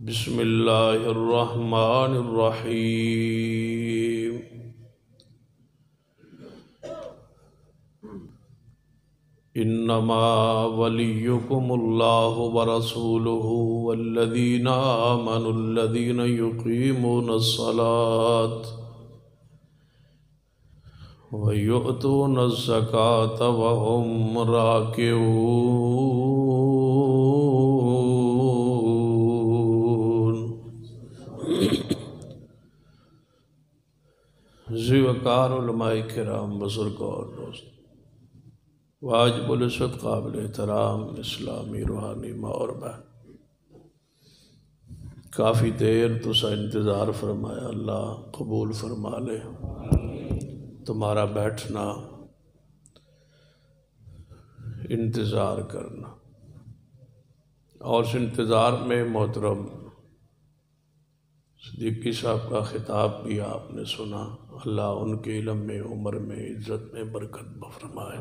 بسم اللہ الرحمن الرحیم انما ولیکم اللہ ورسولہ والذین آمنوا الذین یقیمون الصلاة ویؤتون الزکاة وهم راکعون۔ وقار علماء کرام، بزرگ اور دوست، واجب العزت قابل احترام اسلامی روحانی ماں اور بہن، کافی دیر تسا انتظار فرمایا، اللہ قبول فرما لے تمہارا بیٹھنا، انتظار کرنا، اور اس انتظار میں محترم صدیقی صاحب کا خطاب بھی آپ نے سنا۔ اللہ ان کے علم میں، عمر میں، عزت میں برکت فرمائے۔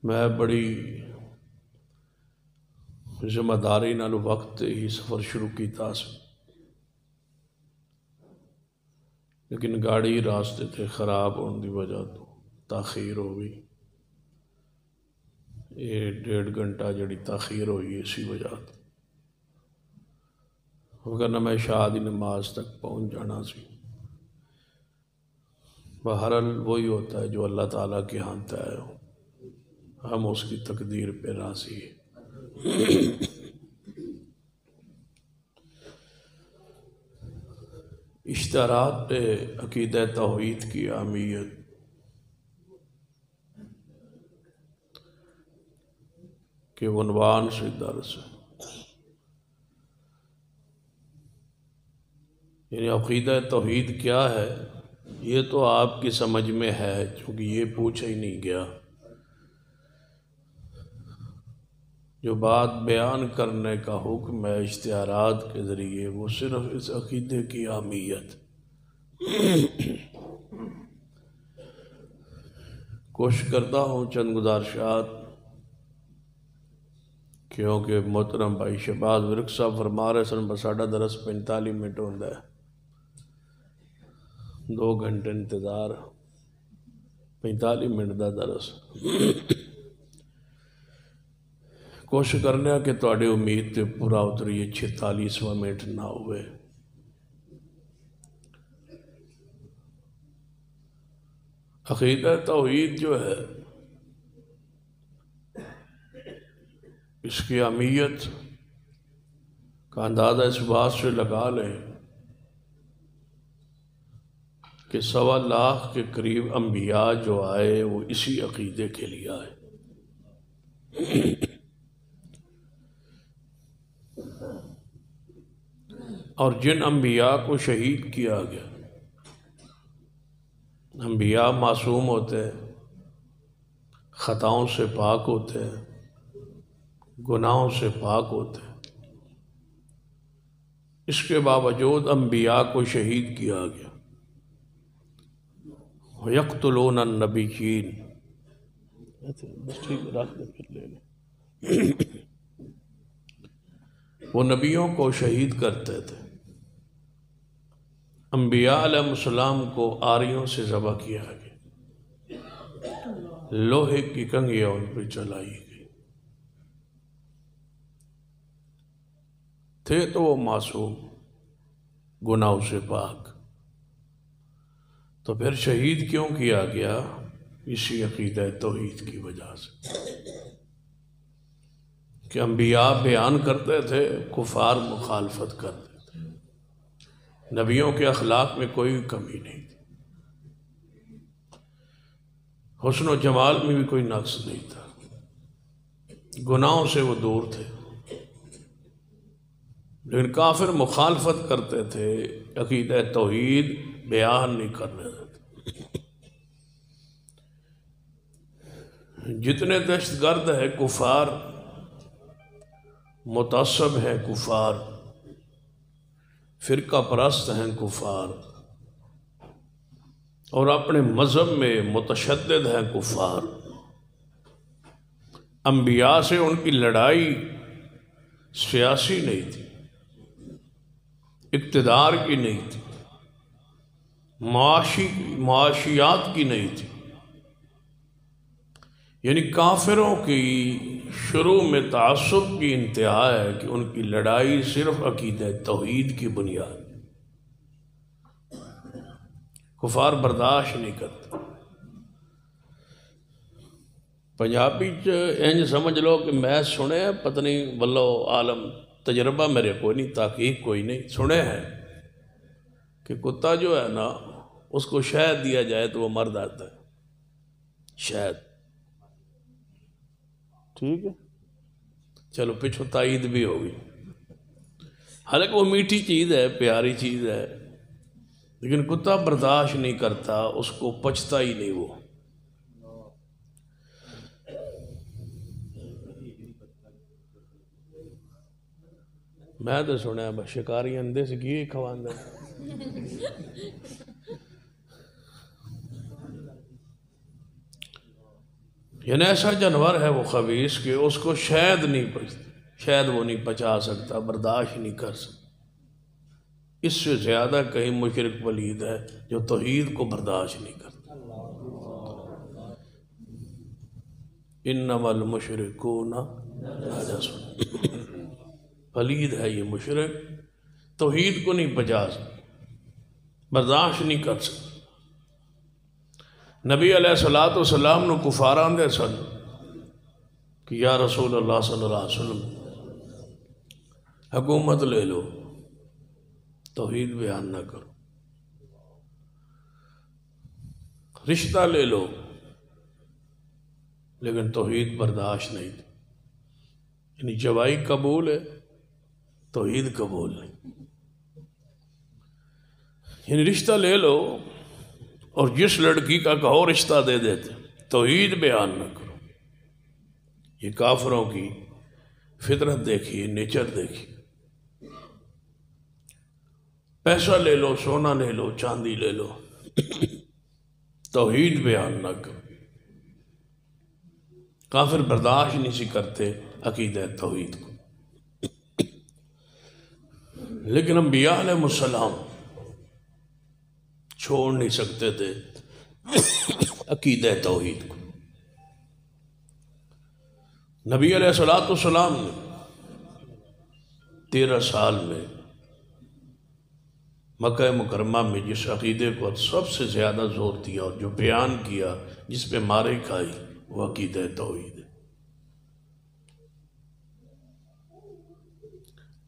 میں بڑی ذمہ داری نال وقت ہی سفر شروع کیتا سی، لیکن گاڑی راستے تے خراب ہونے دی وجہ تو تاخیر ہو گئی۔ یہ 1.5 گھنٹہ جڑی تاخیر ہوئی اسی وجہ تو، ورنہ میں عشاء دی نماز تک پہنچ جانا سی۔ بہرحال وہی ہوتا ہے جو اللہ تعالیٰ کے ہاں طے ہو، ہم اس کی تقدیر پہ راضی ہیں۔ اشتہارات پہ عقیدہ توحید کی اہمیت، کے عنوان سے درس ہے، یعنی عقیدہ توحید کیا ہے یہ تو آپ کی سمجھ میں ہے، چونکہ یہ پوچھا ہی نہیں گیا۔ جو بات بیان کرنے کا حکم ہے اشتہارات کے ذریعے، وہ صرف اس عقیدے کی اہمیت۔ کوشش کرتا ہوں چند گزارشات، کیونکہ محترم بھائی شہباز ورک صاحب فرما رہے سن ساڈا درس 45 منٹ ہوتا ہے، 2 گھنٹے انتظار، 45 منٹ دا درس۔ کوشش کرنے کہ تواڈی امید تے پورا اتریے، 46واں منٹ نہ ہوئے۔ عقیدہ توحید جو ہے، اس کی اہمیت کا اندازہ اس بات سے لگا لیں کہ 1.25 لاکھ کے قریب انبیاء جو آئے وہ اسی عقیدے کے لیے آئے۔ اور جن انبیاء کو شہید کیا گیا، انبیاء معصوم ہوتے ہیں، خطاؤں سے پاک ہوتے ہیں، گناہوں سے پاک ہوتے ہیں، اس کے باوجود انبیاء کو شہید کیا گیا۔ وَيَقْتُلُونَ النَّبِيِّينَ، بس ٹھیک رکھ دیں پھر لے لیں۔ وہ نبیوں کو شہید کرتے تھے۔ انبیاء علیہ السلام کو آریوں سے ذبح کیا گیا، لوہے کی کنگھیاں ان پہ چلائی گئی، تھے تو وہ معصوم، گناہوں سے پاک، تو پھر شہید کیوں کیا گیا؟ اسی عقیدہ توحید کی وجہ سے کہ انبیاء بیان کرتے تھے، کفار مخالفت کرتے تھے، نبیوں کے اخلاق میں کوئی کمی نہیں تھی، حسن و جمال میں بھی کوئی نقص نہیں تھا، گناہوں سے وہ دور تھے، لیکن کافر مخالفت کرتے تھے، عقیدہ توحید بیان نہیں کرنے دیتے۔ جتنے دہشت گرد ہے کفار، متعصب ہیں کفار، فرقہ پرست ہیں کفار، اور اپنے مذہب میں متشدد ہیں کفار، انبیاء سے ان کی لڑائی سیاسی نہیں تھی، اقتدار کی نہیں تھی، معاشیات کی نہیں تھی. یعنی کافروں کی شروع میں تعصب کی انتہا ہے کہ ان کی لڑائی صرف عقیدہ توحید کی بنیاد. کفار برداشت نہیں کرتے. پنجابی انج سمجھ لو کہ میں سنے پتہ نہیں واللہ عالم، تجربہ میرے کوئی نہیں، تحقیق کوئی نہیں، سنے ہیں کہ کتا جو ہے نا اس کو شہد دیا جائے تو وہ مر جاتا ہے. شہد ٹھیک ہے، چلو پچھو تائید بھی ہوگی، حالانکہ وہ میٹھی چیز ہے، پیاری چیز ہے، لیکن کتا برداشت نہیں کرتا، اس کو پچتا ہی نہیں. وہ میں تو سنیا بس شکاری اندے سے کی کھواندے. یعنی ایسا جانور ہے وہ خبیث کہ اس کو شہد نہیں پچتا، شہد وہ نہیں پچا سکتا، برداشت نہیں کر سکتا. اس سے زیادہ کہیں مشرک پلید ہے جو توحید کو برداشت نہیں کرتا. انما المشرکون نجس، پلید ہے یہ مشرک، توحید کو نہیں پچا سکتا، برداشت نہیں کر سکتا. نبی علیہ السلام نے کفاران دے سن کہ یا رسول اللہ صلی اللہ علیہ وسلم حکومت لے لو، توحید بیان نہ کرو، رشتہ لے لو لیکن توحید برداشت نہیں تھی. یعنی جوائی قبول ہے، توحید قبول نہیں. یعنی رشتہ لے لو اور جس لڑکی کا کہو رشتہ دے دیتے، توحید بیان نہ کرو. یہ کافروں کی فطرت دیکھیے، نیچر دیکھیے. پیسہ لے لو، سونا لے لو، چاندی لے لو، توحید بیان نہ کرو. کافر برداشت نہیں سی کرتے عقیدہ توحید کو. لیکن انبیاء علیہ السلام چھوڑ نہیں سکتے تھے عقیدہ توحید کو. نبی علیہ السلام نے 13 سال میں مکہ مکرمہ میں جس عقیدے کو سب سے زیادہ زور دیا اور جو بیان کیا، جس پہ مارے کھائی، وہ عقیدہ توحید ہے.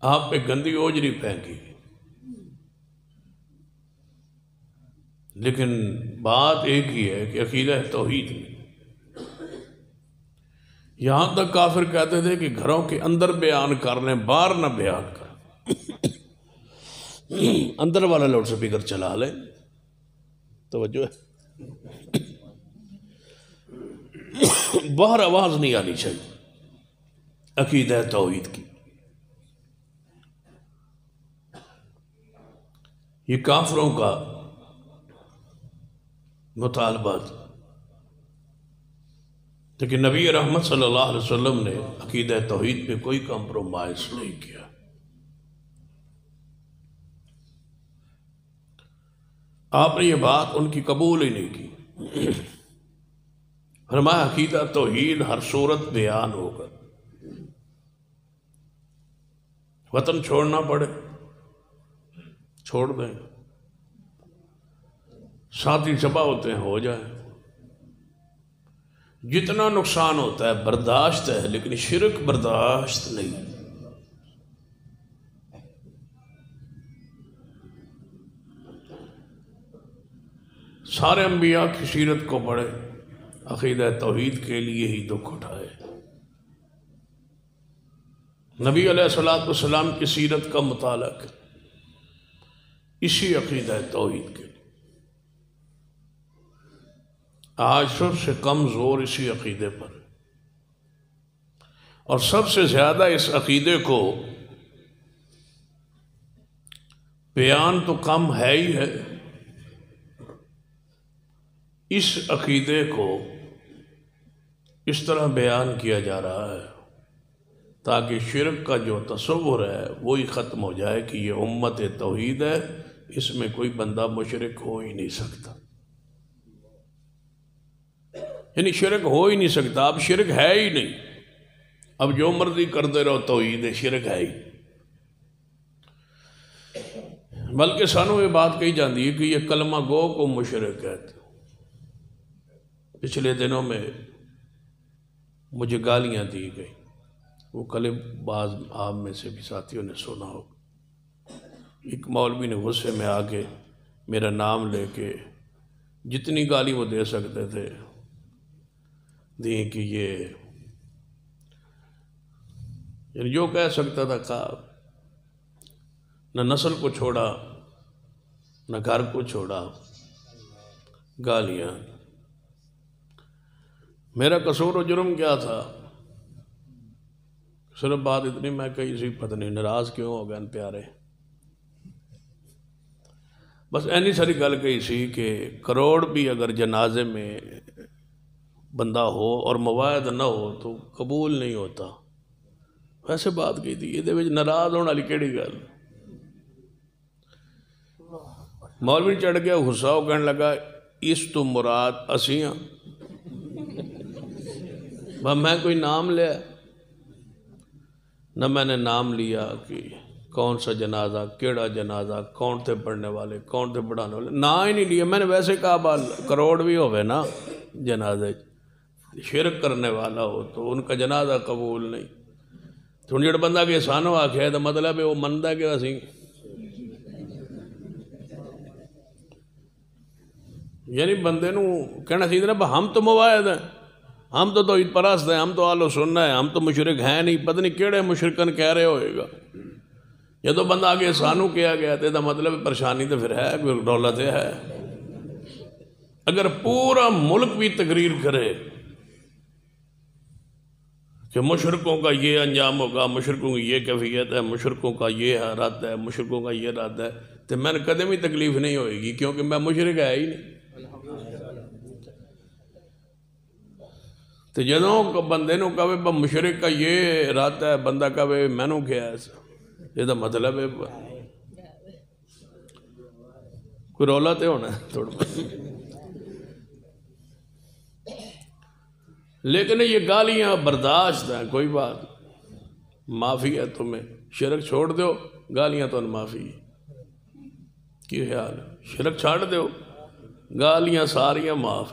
آپ پہ گندی اوجری پھینکی، لیکن بات ایک ہی ہے کہ عقیدہ توحید میں. یہاں تک کافر کہتے تھے کہ گھروں کے اندر بیان کر لیں، باہر نہ بیان کر. اندر والا لاؤڈ سپیکر چلا لیں، توجہ ہے، باہر آواز نہیں آنی چاہیے عقیدہ توحید کی. یہ کافروں کا مطالبہ تھا، لیکن نبی رحمت صلی اللہ علیہ وسلم نے عقیدہ توحید پہ کوئی کمپرومائز نہیں کیا. آپ نے یہ بات ان کی قبول ہی نہیں کی. فرمایا عقیدہ توحید ہر صورت بیان ہوگا، وطن چھوڑنا پڑے چھوڑ دیں، ساتھی ذبح ہوتے ہیں ہو جائیں. جتنا نقصان ہوتا ہے برداشت ہے، لیکن شرک برداشت نہیں. سارے انبیاء کی سیرت کو پڑھے، عقیدہ توحید کے لیے ہی دکھ اٹھائے. نبی علیہ السلام کی سیرت کا مطالعہ کریں، اسی عقیدہ توحید کے لیے. آج سب سے کم زور اسی عقیدے پر، اور سب سے زیادہ اس عقیدے کو بیان تو کم ہے ہی ہے، اس عقیدے کو اس طرح بیان کیا جا رہا ہے تاکہ شرک کا جو تصور ہے وہی ختم ہو جائے کہ یہ امت توحید ہے، اس میں کوئی بندہ مشرک ہو ہی نہیں سکتا، یعنی شرک ہو ہی نہیں سکتا، اب شرک ہے ہی نہیں، اب جو مرضی کرتے رہو توحید ہے، شرک ہے ہی۔ بلکہ سانوں یہ بات کہی جاتی ہے کہ یہ کلمہ گو کو مشرک کہتے۔ پچھلے دنوں میں مجھے گالیاں دی گئی، وہ کلپ بعض آپ میں سے بھی ساتھیوں نے سنا ہو۔ ایک مولوی نے غصے میں آ کے میرا نام لے کے جتنی گالی وہ دے سکتے تھے دی کہ یہ یعنی جو کہہ سکتا تھا کہا، نہ نسل کو چھوڑا نہ گھر کو چھوڑا، گالیاں۔ میرا قصور و جرم کیا تھا؟ صرف بات اتنی میں کہی سی، پتہ نہیں ناراض کیوں ہو گئے پیارے، بس اینی ساری گل کہی سی کہ کروڑ بھی اگر جنازے میں بندہ ہو اور مواعد نہ ہو تو قبول نہیں ہوتا، ویسے بات کی تھی، یہ ناراض ہونے والی کیڑی گل؟ مولوی چڑھ گیا غصہ ہو، کہنے لگا اس تو مراد اسی ہاں، میں کوئی نام لیا؟ نہ میں نے نام لیا کہ کون سا جنازہ، کیڑا جنازہ، کون تھے پڑھنے والے، کون تھے پڑھانے والے، نا ہی نہیں لیا میں نے۔ ویسے کہا کروڑ بھی ہوئے نا جنازے، شرک کرنے والا ہو تو ان کا جنازہ قبول نہیں۔ تو جڑا بندہ کے سانو آکھے تو مطلب ہے وہ مندہ کہ اسی، یعنی بندے نو کہنا چاہیے نا ہم تو مواعد ہیں، ہم تو توحید پرست ہیں، ہم تو اہل سننا ہے، ہم تو مشرک ہیں نہیں، پتہ نہیں کیڑے مشرکن کہہ رہے ہوئے گا۔ یہ تو بندہ آگے سانو کیا گیا تھے تو مطلب پریشانی تو پھر ہے، دولت ہے۔ اگر پورا ملک بھی تقریر کرے کہ مشرکوں کا یہ انجام ہوگا، مشرکوں کی یہ کیفیت ہے، مشرکوں کا یہ رد ہے، مشرکوں کا یہ رد ہے، تو میں نے قدم ہی تکلیف نہیں ہوئے گی، کیونکہ میں مشرک ہے ہی نہیں۔ تو جدوں بندے نو کہے مشرک کا یہ رد ہے، بندہ کہے میں نو کیا ہے، یہ تو مطلب ہے کوئی رولا تے ہونا ہے تھوڑا۔ لیکن یہ گالیاں برداشت ہیں، کوئی بات معافی ہے تمہیں، شرک چھوڑ دیو، گالیاں تو معافی کی خیال ہے، شرک چھاڑ دیو، گالیاں ساریاں معاف۔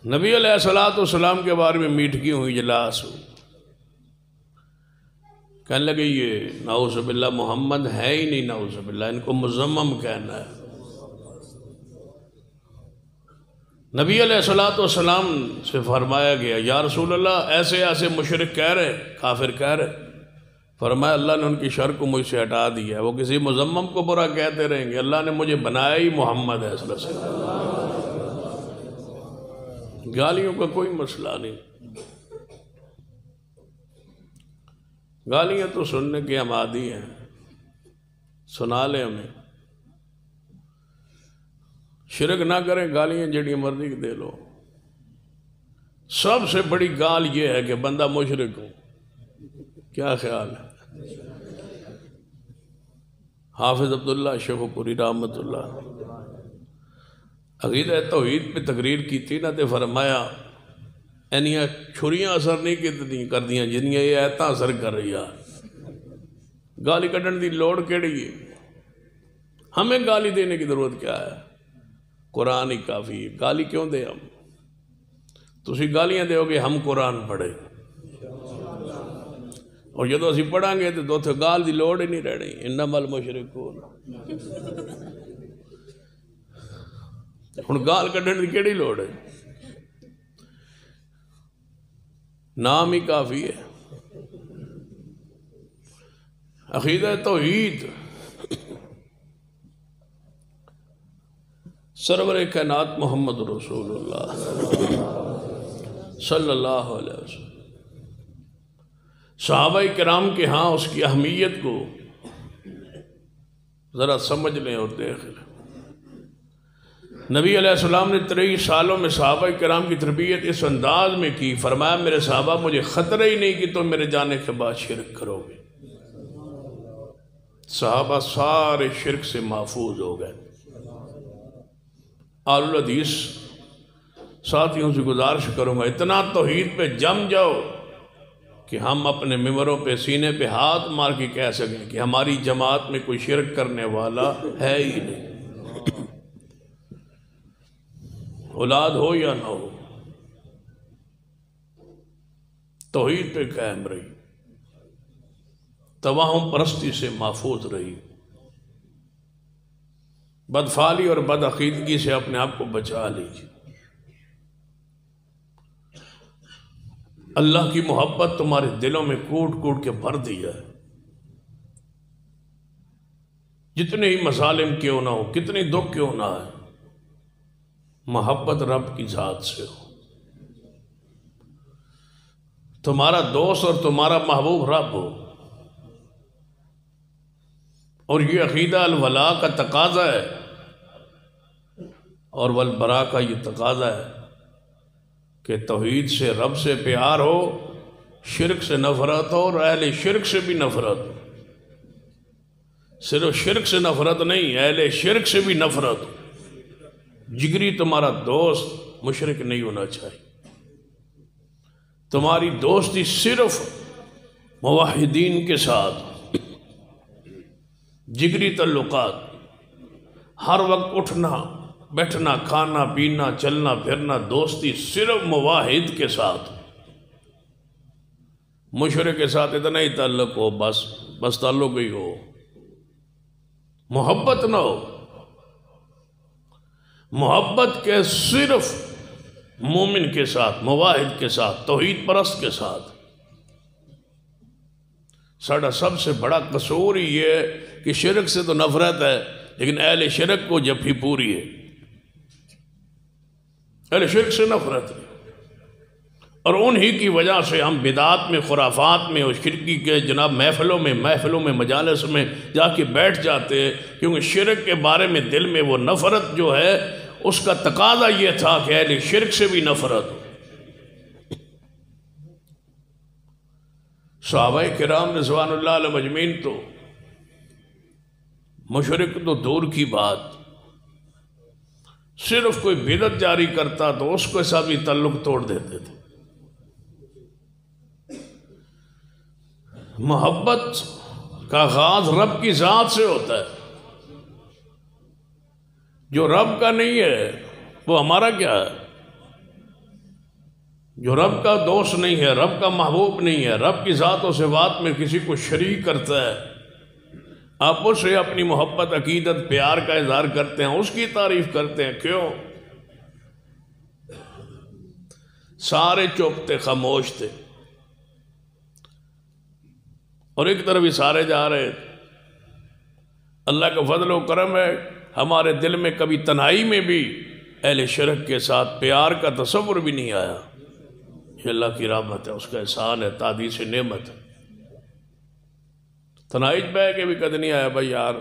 نبی علیہ السلام کے بارے میں میٹھگی ہوئی اجلاس ہو، کہنے لگے یہ نعوذ باللہ محمد ہے ہی نہیں، نعوذ باللہ ان کو مذمم کہنا ہے۔ نبی علیہ السلام سے فرمایا گیا یا رسول اللہ ایسے ایسے مشرک کہہ رہے، کافر کہہ رہے، فرمایا اللہ نے ان کی شر کو مجھ سے ہٹا دیا، وہ کسی مذمم کو برا کہتے رہیں گے، اللہ نے مجھے بنایا ہی محمد ہے صلی اللہ علیہ وسلم۔ گالیوں کا کوئی مسئلہ نہیں، گالیاں تو سننے کے ہم عادی ہیں، سنا لیں ہمیں، شرک نہ کریں، گالیاں جڑی مرضی دے لو۔ سب سے بڑی گال یہ ہے کہ بندہ مشرک ہو، کیا خیال ہے؟ حافظ عبداللہ شیخ پوری رحمت اللہ عقیدہ توحید پہ تقریر کی تھی نا، تے فرمایا اینیاں چھریاں اثر نہیں کر دیاں جنیاں یہ ایتاں اثر کر رہی ہے، گالی کٹن دی لوڑ کیڑی ہے؟ ہمیں گالی دینے کی ضرورت کیا ہے؟ قرآن ہی کافی ہے، گالی کیوں دے ہم؟ تسی گالیاں دے گے ہم قرآن پڑھے، اور جدو اسی پڑھیں گے تو تھے گال دی لوڑ ہی نہیں رہنی، انما المشرکون۔ ہن گال کڈن دی کیڑی لوڑ ہے؟ نام ہی کافی ہے۔ عقیدہ توحید سرور کائنات محمد رسول اللہ صلی اللہ علیہ وسلم، صحابہ کرام کے ہاں اس کی اہمیت کو ذرا سمجھ لیں اور دیکھ لیں۔ نبی علیہ السلام نے 23 سالوں میں صحابہ کرام کی تربیت اس انداز میں کی، فرمایا میرے صحابہ مجھے خطرہ ہی نہیں کہ تم میرے جانے کے بعد شرک کرو گے۔ صحابہ سارے شرک سے محفوظ ہو گئے۔ اہل الحدیث ساتھیوں سے گزارش کروں گا اتنا توحید پہ جم جاؤ کہ ہم اپنے ممبروں پہ سینے پہ ہاتھ مار کے کہہ سکیں کہ ہماری جماعت میں کوئی شرک کرنے والا ہے ہی نہیں، اولاد ہو یا نہ ہو، توحید پہ قائم رہی، توہم پرستی سے محفوظ رہی، بدفعلی اور بدعقیدگی سے اپنے آپ کو بچا لیجیے۔ اللہ کی محبت تمہارے دلوں میں کوٹ کوٹ کے بھر دی جائے، جتنے ہی مظالم کیوں نہ ہو، کتنی دکھ کیوں نہ ہے، محبت رب کی ذات سے ہو۔ تمہارا دوست اور تمہارا محبوب رب ہو، اور یہ عقیدہ الولاء کا تقاضا ہے اور والبراء کا یہ تقاضا ہے کہ توحید سے رب سے پیار ہو، شرک سے نفرت ہو اور اہل شرک سے بھی نفرت ہو۔ صرف شرک سے نفرت نہیں، اہل شرک سے بھی نفرت ہو۔ جگری تمہارا دوست مشرک نہیں ہونا چاہیے، تمہاری دوستی صرف موحدین کے ساتھ، جگری تعلقات، ہر وقت اٹھنا بیٹھنا کھانا پینا چلنا پھرنا دوستی صرف موحد کے ساتھ، مشرک کے ساتھ اتنا ہی تعلق ہو، بس تعلق ہی ہو، محبت نہ ہو۔ محبت کے صرف مومن کے ساتھ، موحد کے ساتھ، توحید پرست کے ساتھ۔ ساڑھا سب سے بڑا قصور ہی یہ ہے کہ شرک سے تو نفرت ہے لیکن اہل شرک کو جب بھی پوری ہے، اہل شرک سے نفرت ہے، اور انہی کی وجہ سے ہم بدعات میں، خرافات میں اور شرکی کے جناب محفلوں میں مجالس میں جا کے بیٹھ جاتے ہیں، کیونکہ شرک کے بارے میں دل میں وہ نفرت جو ہے اس کا تقاضا یہ تھا کہ اہل شرک سے بھی نفرت ہو۔ صحابہ کرام رضوان اللہ علیہ اجمعین تو مشرک تو دور کی بات، صرف کوئی بدعت جاری کرتا تو اس کے ساتھ بھی تعلق توڑ دیتے تھے۔ محبت کا آغاز رب کی ذات سے ہوتا ہے، جو رب کا نہیں ہے وہ ہمارا کیا ہے؟ جو رب کا دوست نہیں ہے، رب کا محبوب نہیں ہے، رب کی ذات و صفات میں کسی کو شریک کرتا ہے، آپ اس سے اپنی محبت عقیدت پیار کا اظہار کرتے ہیں، اس کی تعریف کرتے ہیں، کیوں؟ سارے چپ تھے، خاموش تھے، اور ایک طرف ہی سارے جا رہے تھے۔ اللہ کا فضل و کرم ہے، ہمارے دل میں کبھی تنہائی میں بھی اہل شرک کے ساتھ پیار کا تصور بھی نہیں آیا۔ یہ اللہ کی رحمت ہے، اس کا احسان ہے، تعدیث نعمت ہے۔ تنہائی بہ کے بھی کد نہیں آیا بھائی یار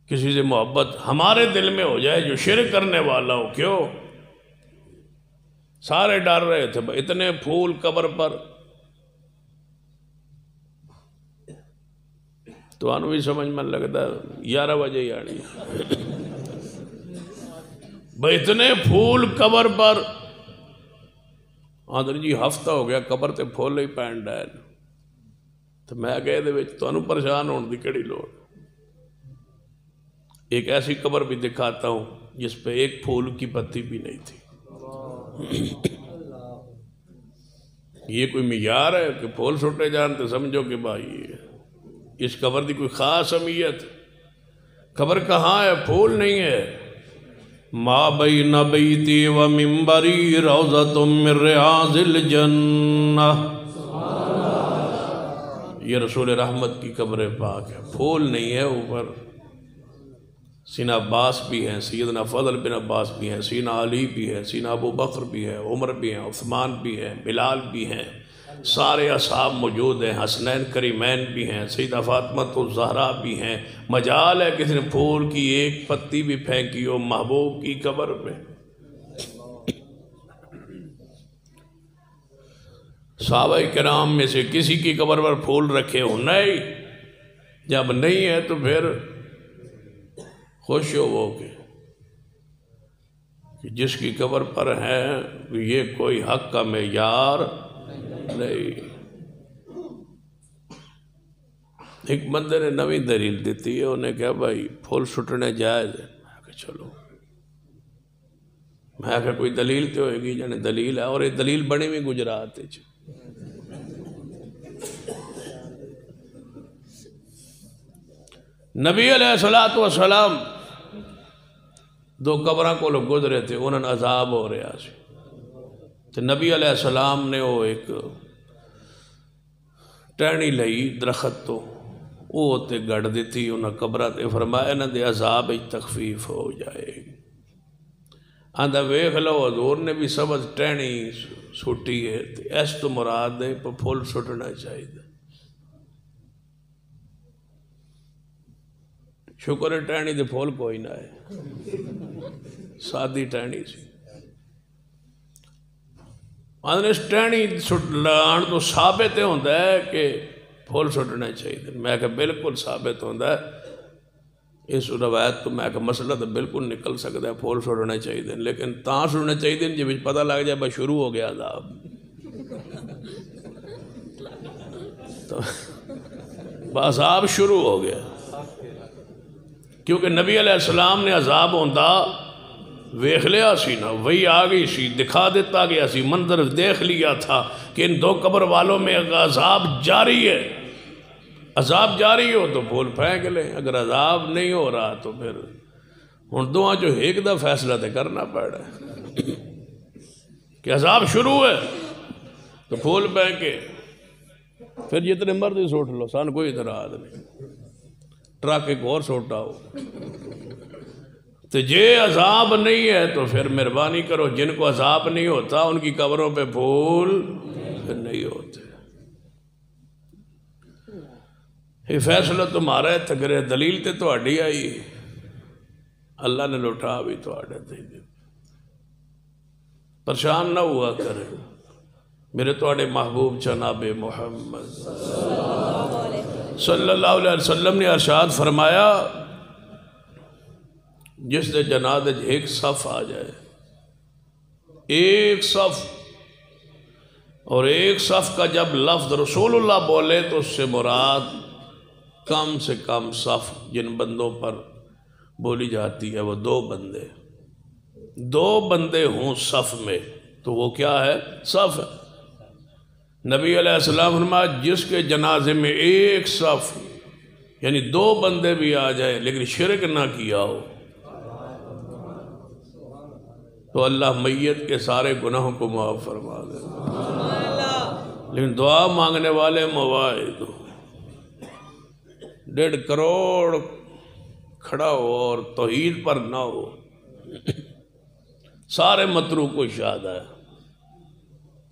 کسی سے محبت ہمارے دل میں ہو جائے جو شرک کرنے والا ہو، کیوں؟ سارے ڈر رہے تھے، اتنے پھول قبر پر، تو آنو بھی سمجھ میں لگتا ہے 11 بجے ہی آنی بھائی اتنے پھول قبر پر، آدھر جی ہفتہ ہو گیا قبر تے پھول ہی پین ڈائل، تو میں کہے دے وچ تو انو پریشان ہونے دی کڑی لوڑ۔ ایک ایسی قبر بھی دکھاتا ہوں جس پہ ایک پھول کی پتی بھی نہیں تھی۔ یہ کوئی معیار ہے کہ پھول سٹے جان تو سمجھو کہ بھائی اس قبر دی کوئی خاص اہمیت؟ قبر کہاں ہے؟ پھول نہیں ہے۔ ما بین بیتی و منبری روضۃ من ریاض الجنہ، یہ رسول رحمت کی قبر پاک ہے، پھول نہیں ہے اوپر۔ سینا عباس بھی ہیں، سیدنا فضل بن عباس بھی ہیں، سینا علی بھی ہیں، سینا ابو بکر بھی ہیں، عمر بھی ہیں، عثمان بھی ہیں، بلال بھی ہیں، سارے اصحاب موجود ہیں، حسنین کریمین بھی ہیں، سیدہ فاطمہ الزہرا بھی ہیں، مجال ہے کسی نے پھول کی ایک پتی بھی پھینکی ہو محبوب کی قبر پہ۔ صحابہ کرام میں سے کسی کی قبر پر پھول رکھے ہو؟ نہیں۔ جب نہیں ہے تو پھر خوش ہو وہ کہ جس کی قبر پر ہے یہ کوئی حق کا معیار نہیں۔ ایک بندے نے نویں دلیل دیتی ہے، انہیں کہا بھائی پھول سٹنے جائز ہے۔ میں کہا چلو، میں کہا کوئی دلیل تو ہوئے گی، جانے دلیل ہے، اور یہ دلیل بڑی ہوئی گجرات ہے۔ نبی علیہ السلام دو قبراں کو لوگ گزرے تھے، انہوں نے عذاب ہو رہا سی، تو نبی علیہ السلام نے وہ ایک ٹہنی لئی درخت تو وہ تے گڑ دیتی انہاں قبرہ تے، فرمایا انہاں دے عذاب تخفیف ہو جائے گی۔ آندھا ویکھ لو حضور نے بھی سبز ٹہنی سٹی ہے، اس تو مراد ہے پھول سٹنا چاہیے۔ شکر ہے ٹہنی دے پھول کوئی نہ ہے، سادی ٹہنی سی۔ آندھا اس ٹہنی لان تو ثابت ہوتا ہے کہ پھول سٹنا چاہیے۔ میں کہا بالکل ثابت ہوتا ہے، اس روایت تو میں کہا مسئلہ تو بالکل نکل سکتا ہے، پھول سٹنا چاہیے، لیکن تاں سٹنا چاہیے جب پتہ لگ جائے بس شروع ہو گیا عذاب، تو عذاب شروع ہو گیا۔ کیونکہ نبی علیہ السلام نے عذاب ہوندہ ویکھ لیا سی نا، وہی آ گئی سی، دکھا دیتا گیا سی، منظر دیکھ لیا تھا کہ ان دو قبر والوں میں عذاب جاری ہے۔ عذاب جاری ہو تو پھول پھینک لیں، اگر عذاب نہیں ہو رہا تو پھر ان دعا جو ایک دا فیصلہ تے کرنا پڑ رہا ہے کہ عذاب شروع ہے تو پھول پھینکے، پھر جتنے مرضی سوٹ لو، سان کوئی اعتراض نہیں، ٹرک ایک اور سوٹا ہو۔ تو جے عذاب نہیں ہے تو پھر مہربانی کرو، جن کو عذاب نہیں ہوتا ان کی قبروں پہ پھول نہیں ہوتے۔ یہ فیصلہ تمہارا ہے، تگرے دلیل تے تو اڈی آئی، اللہ نے لوٹا بھی تو اڈے دے دی۔ پریشان نہ ہوا کرے، میرے تو اڈے محبوب جناب محمد صلی اللہ علیہ وسلم نے ارشاد فرمایا، جس دے جنازے ایک صف آ جائے، ایک صف، اور ایک صف کا جب لفظ رسول اللہ بولے تو اس سے مراد کم سے کم صف جن بندوں پر بولی جاتی ہے وہ دو بندے ہوں صف میں، تو وہ کیا ہے؟ صف ہے۔ نبی علیہ السلام فرمایا جس کے جنازے میں ایک صف یعنی دو بندے بھی آ جائیں لیکن شرک نہ کیا ہو تو اللہ میت کے سارے گناہوں کو معاف فرما دے، لیکن دعا مانگنے والے مواعظ 1.5 کروڑ کھڑا ہو اور توحید پر نہ ہو، سارے متروک کو شہادہ ہے،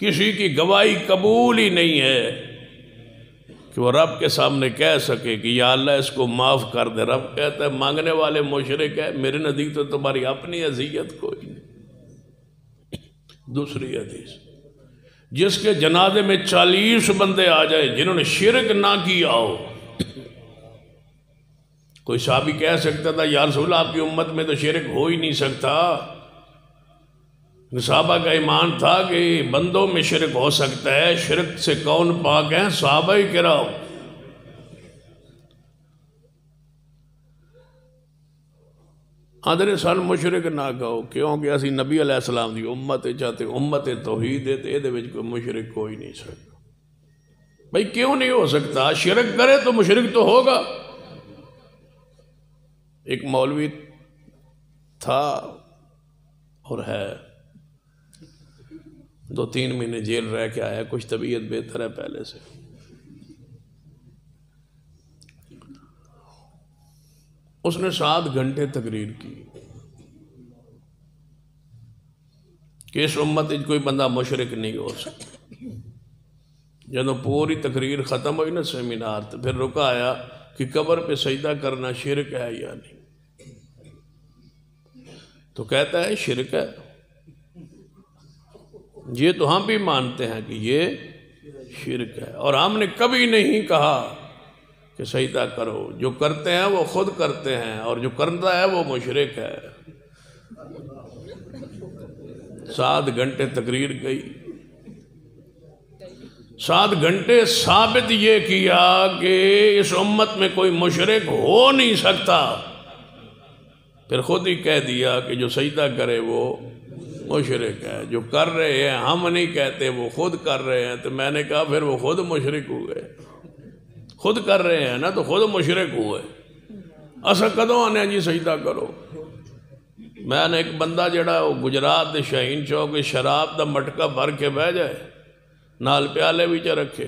کسی کی گواہی قبول ہی نہیں ہے کہ وہ رب کے سامنے کہہ سکے کہ یا اللہ اس کو معاف کر دے۔ رب کہتا ہے مانگنے والے مشرک ہے، میرے نزدیک تو تمہاری اپنی اذیت کوئی نہیں۔ دوسری حدیث، جس کے جنازے میں 40 بندے آ جائیں جنہوں نے شرک نہ کیا ہو، کوئی صحابی کہہ سکتا تھا یا رسول اللہ آپ کی امت میں تو شرک ہو ہی نہیں سکتا، صحابہ کا ایمان تھا کہ بندوں میں شرک ہو سکتا ہے، شرک سے کون پاک ہیں؟ صحابہ کرام۔ آدھر سال مشرک نہ کہو، کیونکہ اسی نبی علیہ السلام دی امت چاہتے امت توحید ہے، تے وچ کوئی مشرک کوئی نہیں سکتا۔ بھئی کیوں نہیں ہو سکتا؟ شرک کرے تو مشرک تو ہوگا۔ ایک مولوی تھا اور ہے، 2-3 مہینے جیل رہ کے آیا، کچھ طبیعت بہتر ہے پہلے سے۔ اس نے 7 گھنٹے تقریر کی کہ اس امت میں کوئی بندہ مشرک نہیں ہو سکتا، جب پوری تقریر ختم ہوئی نا سیمینار تو پھر رکا آیا کہ قبر پہ سجدہ کرنا شرک ہے یا نہیں؟ تو کہتا ہے شرک ہے۔ یہ تو ہم بھی مانتے ہیں کہ یہ شرک ہے، اور ہم نے کبھی نہیں کہا کہ سجدہ کرو۔ جو کرتے ہیں وہ خود کرتے ہیں، اور جو کرتا ہے وہ مشرک ہے۔ 7 گھنٹے تقریر گئی، 7 گھنٹے ثابت یہ کیا کہ اس امت میں کوئی مشرک ہو نہیں سکتا، پھر خود ہی کہہ دیا کہ جو سجدہ کرے وہ مشرک ہے۔ جو کر رہے ہیں ہم نہیں کہتے، وہ خود کر رہے ہیں، تو میں نے کہا پھر وہ خود مشرک ہوئے۔ خود کر رہے ہیں نا تو خود مشرک ہوئے۔ اسا کدوں آنے جی سجدہ کرو؟ میں نے ایک بندہ جڑا گجرات دے شاہین چوک شراب دا مٹکا بھر کے بہ جائے، نال پیالے بھی چ رکھے،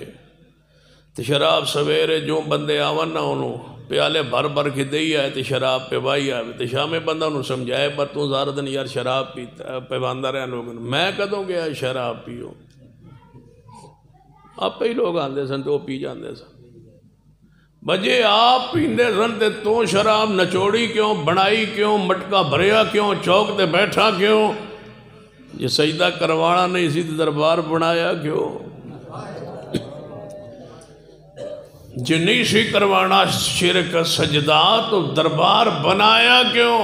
تو شراب سویرے جو بندے آون نہ انہوں پیالے بھر بھر کے دئی آئے تو شراب پہ بائی آئے، تو شامے بندہ انہوں سمجھائے پر تو زارہ دن یار شراب پیتا پہ باندہ رہے لوگوں نے، میں کدوں گیا شراب پیو؟ آپ پہ ہی لوگ آندے سن تو وہ پی جاندے سن۔ بجے آپ پیندے سن تے تو شراب نچوڑی کیوں، بنائی کیوں، مٹکا بھریا کیوں، چوک تے بیٹھا کیوں؟ یہ سجدہ کروانا نہیں اسی دربار بنایا کیوں؟ جو نہیں سی کروانا شرک سجدہ تو دربار بنایا کیوں؟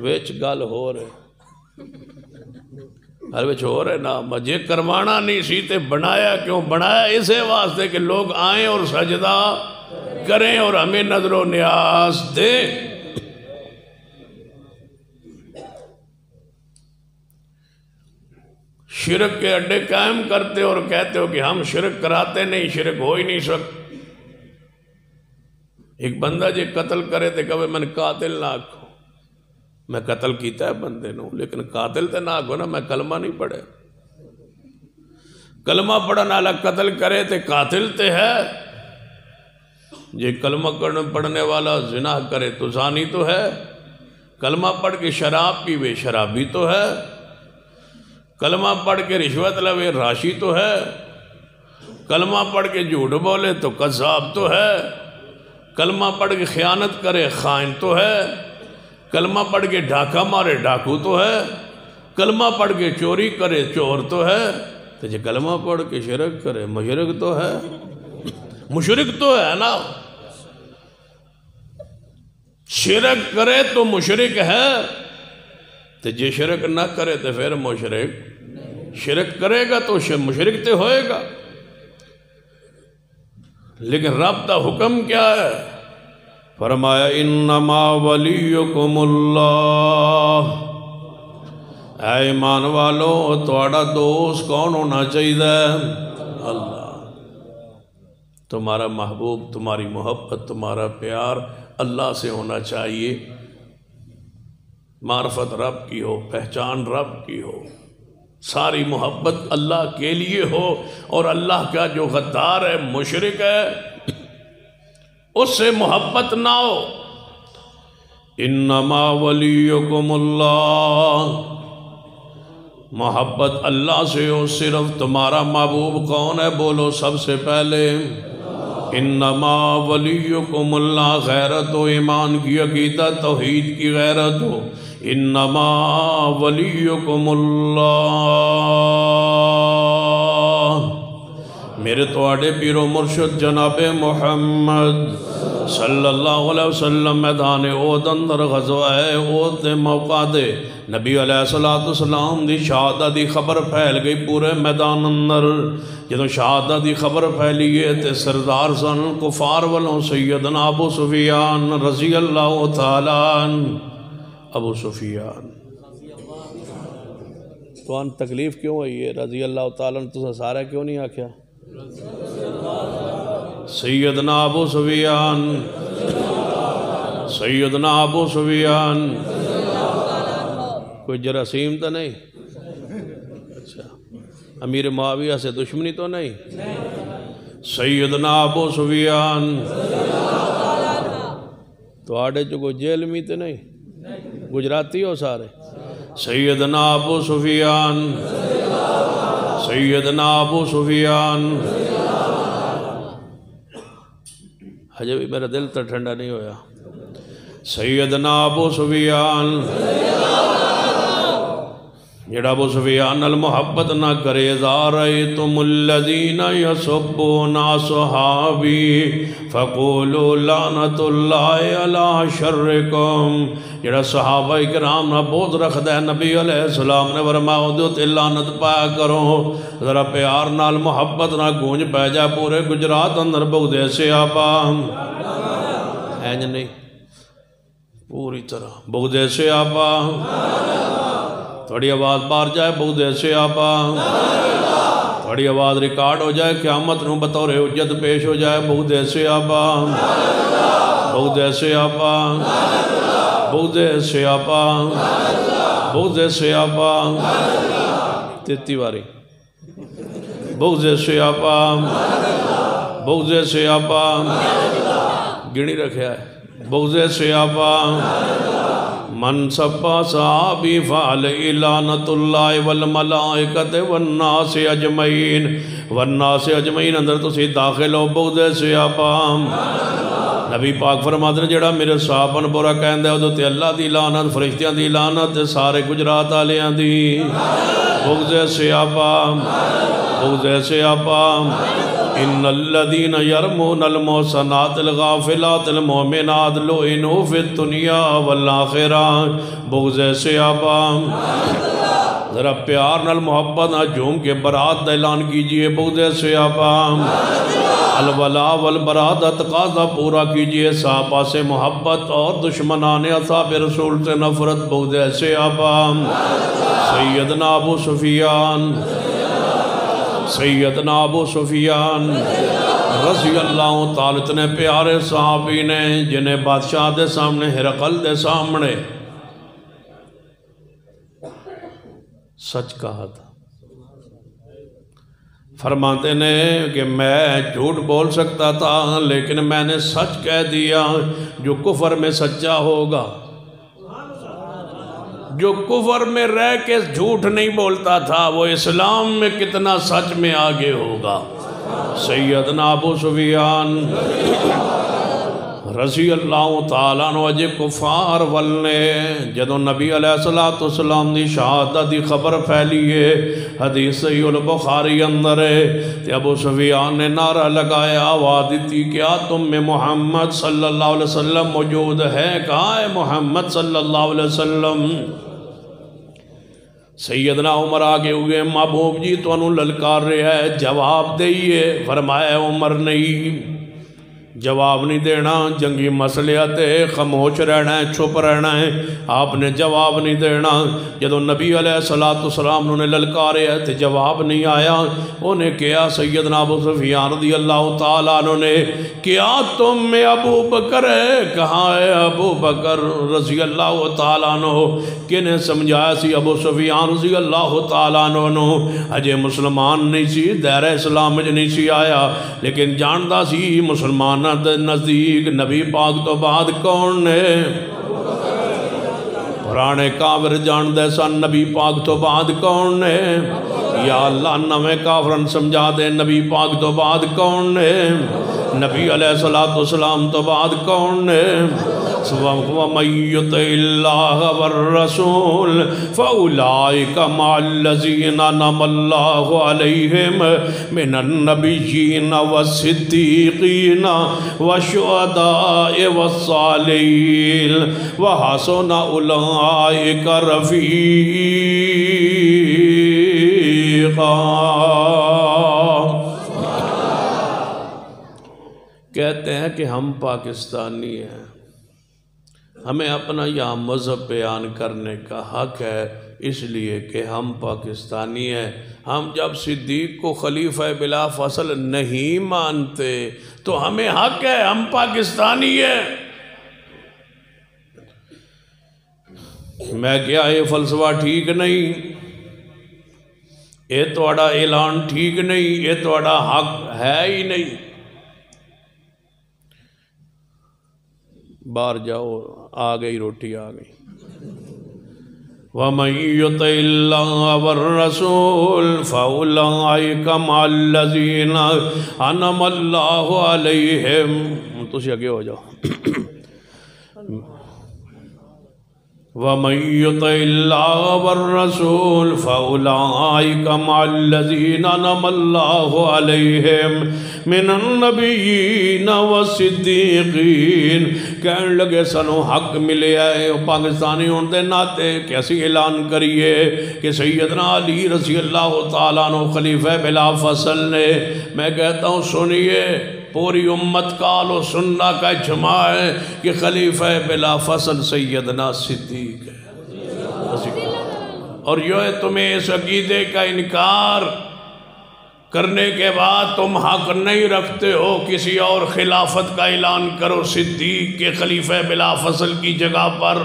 ویچ گل ہو رہے، ہر ویچ ہو رہے نا، مجھے کروانا نہیں سی تے بنایا کیوں؟ بنایا اسے واسطے کہ لوگ آئیں اور سجدہ کریں اور ہمیں نظر و نیاز دیں۔ شرک کے اڈے قائم کرتے اور کہتے ہو کہ ہم شرک کراتے نہیں، شرک ہو ہی نہیں سکتا۔ ایک بندہ جے قتل کرے تے کہے میں نے قاتل نہ آکھو، میں قتل کیتا ہے بندے نو، لیکن قاتل تے نہ آکھو نا، میں کلمہ نہیں پڑھے۔ کلمہ پڑھن والا قتل کرے تے قاتل تے ہے، جے کلمہ پڑھنے والا زنا کرے تو زانی تو ہے، کلمہ پڑھ کے شراب پیوے شرابی تو ہے، کلمہ پڑھ کے رشوت لوے راشی تو ہے، کلمہ پڑھ کے جھوٹ بولے تو قذاب تو ہے، کلمہ پڑھ کے خیانت کرے خائن تو ہے، کلمہ پڑھ کے ڈھاکہ مارے ڈاکو تو ہے، کلمہ پڑھ کے چوری کرے چور تو ہے، تو جے کلمہ پڑھ کے شرک کرے مشرک تو ہے، مشرک تو ہے نا۔ شرک کرے تو مشرک ہے، تو جے شرک نہ کرے تو پھر مشرک، شرک کرے گا تو مشرک تے ہوئے گا۔ لیکن رب دا حکم کیا ہے؟ فرمایا انما ولیکم اللہ، اے ایمان والو تھوڑا دوست کون ہونا چاہیے؟ اللہ۔ تمہارا محبوب، تمہاری محبت، تمہارا پیار اللہ سے ہونا چاہیے، معرفت رب کی ہو، پہچان رب کی ہو، ساری محبت اللہ کے لیے ہو، اور اللہ کا جو غدار ہے مشرک ہے اس سے محبت نہ ہو۔ انما ولیکم اللہ، محبت اللہ سے ہو، صرف تمہارا محبوب کون ہے؟ بولو سب سے پہلے انما ولیکم اللہ، غیرت ہو، ایمان کی عقیدت، توحید کی غیرت ہو، انما ولیکم اللہ۔ میرے توڑے پیر و مرشد جناب محمد صلی اللہ علیہ وسلم میدان احد اندر غزوہ احد دے موقع دے نبی علیہ السلام دی شہادت دی خبر پھیل گئی پورے میدان اندر۔ جدو شہادت دی خبر پھیلیے تے سردار سن کفار والوں سیدنا ابو سفیان رضی اللہ تعالیٰ، ابو سفیان تو ان تکلیف کیوں ہوئی ہے؟ رضی اللہ تعالیٰ تو سارا کیوں نہیں آکھیا؟ سیدنا ابو سفیان، سیدنا ابو سفیان کوئی جراثیم تو نہیں؟ اچھا، امیر معاویہ سے دشمنی تو نہیں؟ سیدنا ابو سفیان تو آڑے جو کوئی جیل میں تو نہیں؟ گجراتی ہو سارے؟ سیدنا ابو سفیان سیدنا ابو سفیان. ہجے بھی میرا دل تو ٹھنڈا نہیں ہویا. سیدنا ابو سفیان جڑا ابو سفیان المحبت نہ کرے. اذا رأیتم الذین یسبون صحابی فقولوا لعنت اللہ علی شرکم. جڑا صحابہ کرام نہ بغض رکھدا ہے نبی علیہ السلام نے فرمایا اودے تے لعنت پایا کرو. ذرا پیار نال محبت نہ گونج پہ جائے پورے گجرات اندر بغض صحابہ. اینج نہیں پوری طرح بغض صحابہ. تھوڑی آواز باہر جائے بغض صحابہ. تھوڑی آواز ریکارڈ ہو جائے قیامت نو بطور حجت پیش ہو جائے بغض صحابہ. بغض صحابہ. بغض صحابہ. بغض صحابہ. 33 باری بغض صحابہ. بغض صحابہ گنی رکھیا ہے. بغض صحابہ. من سب صحابی فعلی لعنت اللہ والملائکت والناس اجمعین. والناس اجمعین اندر تو سی داخل ہو بغض صحابہ. نبی پاک فرماتے ہیں جڑا میرے صحابہ نے برا کہندہ ہے ادھو تے اللہ دی لعنت فرشتیاں دی لعنت سارے گجرات آلیاں دی. بغض صحابہ. بغض صحابہ. ان الذین یرمون المحصنات الغافلات المؤمنات لعنوا فی الدنیا والآخرہ. بغض صحابہ. ذرا پیار نال محبت نہ جھوم کے برات دا اعلان کیجئے بغض صحابہ. الولا والبراء دا تقاضا پورا کیجئے صحابہ سے محبت اور دشمنان اصحاب رسول سے نفرت. بغض صحابہ. سیدنا ابو سفیان. سیدنا ابو سفیان رضی اللہ تعالیٰ اتنے پیارے صحابی نے جنہیں بادشاہ دے سامنے ہرقل دے سامنے سچ کہا تھا. فرماتے نے کہ میں جھوٹ بول سکتا تھا لیکن میں نے سچ کہہ دیا. جو کفر میں سچا ہوگا جو کفر میں رہ کے جھوٹ نہیں بولتا تھا وہ اسلام میں کتنا سچ میں آگے ہوگا. سیدنا ابو سفیان رضی اللہ تعالیٰ عنہ اجے کفار والنے جدو نبی علیہ السلام دی شہادت دی خبر پھیلی ہے حدیث صحیح البخاری اندر ہے کہ ابو سفیان نے نعرہ لگایا آواز دیتی کیا تم میں محمد صلی اللہ علیہ وسلم موجود ہے. کہاں ہے محمد صلی اللہ علیہ وسلم. سیدنا عمر آگے ہوئے محبوب جی تو انہوں للکار رہے ہے جواب دئیے. فرمایا عمر نہیں جواب نہیں دینا جنگی مسئلہ تے خاموش رہنا ہے چھپ رہنا ہے. آپ نے جواب نہیں دینا. جدو نبی علیہ السلام انہوں نے للکارے تے جواب نہیں آیا. انہیں کیا سیدنا ابو سفیان رضی اللہ تعالیٰ عنہ نے کیا تم میں ابو بکر ہے. کہاں ہے ابو بکر رضی اللہ تعالیٰ عنہ. کنہیں سمجھایا سی ابو سفیان رضی اللہ تعالیٰ عنہ اجے مسلمان نہیں سی دائرہ اسلام میں نہیں سی آیا لیکن جاندہ سی مسلمان نزدیک نبی پاک تو بعد کون نے پرانے کافر جان دے سن نبی پاک تو بعد کون نے. یا اللہ نویں کافرن سمجھا دے نبی پاک تو بعد کون نے. نبی علیہ السلام تو بعد کون نے. وَمَن يُطِعِ اللَّهَ وَالرَّسُولَ فَأُولَٰئِكَ مَعَ الَّذِينَ أَنْعَمَ اللَّهُ عَلَيْهِمْ مِنَ النَّبِيِّينَ وَالصِّدِّيقِينَ وَالشُّهَدَاءِ وَالصَّالِحِينَ وَحَسُنَ أُولَٰئِكَ رَفِيقًا. کہتے ہیں کہ ہم پاکستانی ہیں ہمیں اپنا یہاں مذہب بیان کرنے کا حق ہے اس لیے کہ ہم پاکستانی ہیں. ہم جب صدیق کو خلیفہ بلا فصل نہیں مانتے تو ہمیں حق ہے ہم پاکستانی ہیں. میں کیا یہ فلسفہ ٹھیک نہیں یہ توڑا اعلان ٹھیک نہیں یہ توڑا حق ہے ہی نہیں. باہر جاؤ آ گئی روٹی آ گئی. وَمَن يُطِعِ اللَّهَ وَالرَّسُولَ فَأُولَٰئِكَ مَعَ الَّذِينَ أَنْعَمَ اللَّهُ عَلَيْهِمْ تُسی آگے ہو جاؤ وَمَن يُطِعِ اللَّهَ وَالرَّسُولَ فَأُولَٰئِكَ مَعَ الَّذِينَ أَنْعَمَ اللَّهُ عَلَيْهِمْ مِنَ النَّبِيِّينَ وَالصِّدِّيقِينَ کہنے لگے سنو حق ملے آئے پاکستانی ہوندے ناتے کیسی اعلان کریے کہ سیدنا علی رضی اللہ تعالیٰ عنہ خلیفہ بلا فصل نے میں کہتا ہوں سنیے پوری امت کال و سننا کا اجماع ہے کہ خلیفہ بلا فصل سیدنا صدیق ہے اور یہ ہے تمہیں اس عقیدے کا انکار کرنے کے بعد تم حق نہیں رکھتے ہو کسی اور خلافت کا اعلان کرو صدیق کے خلیفہ بلا فصل کی جگہ پر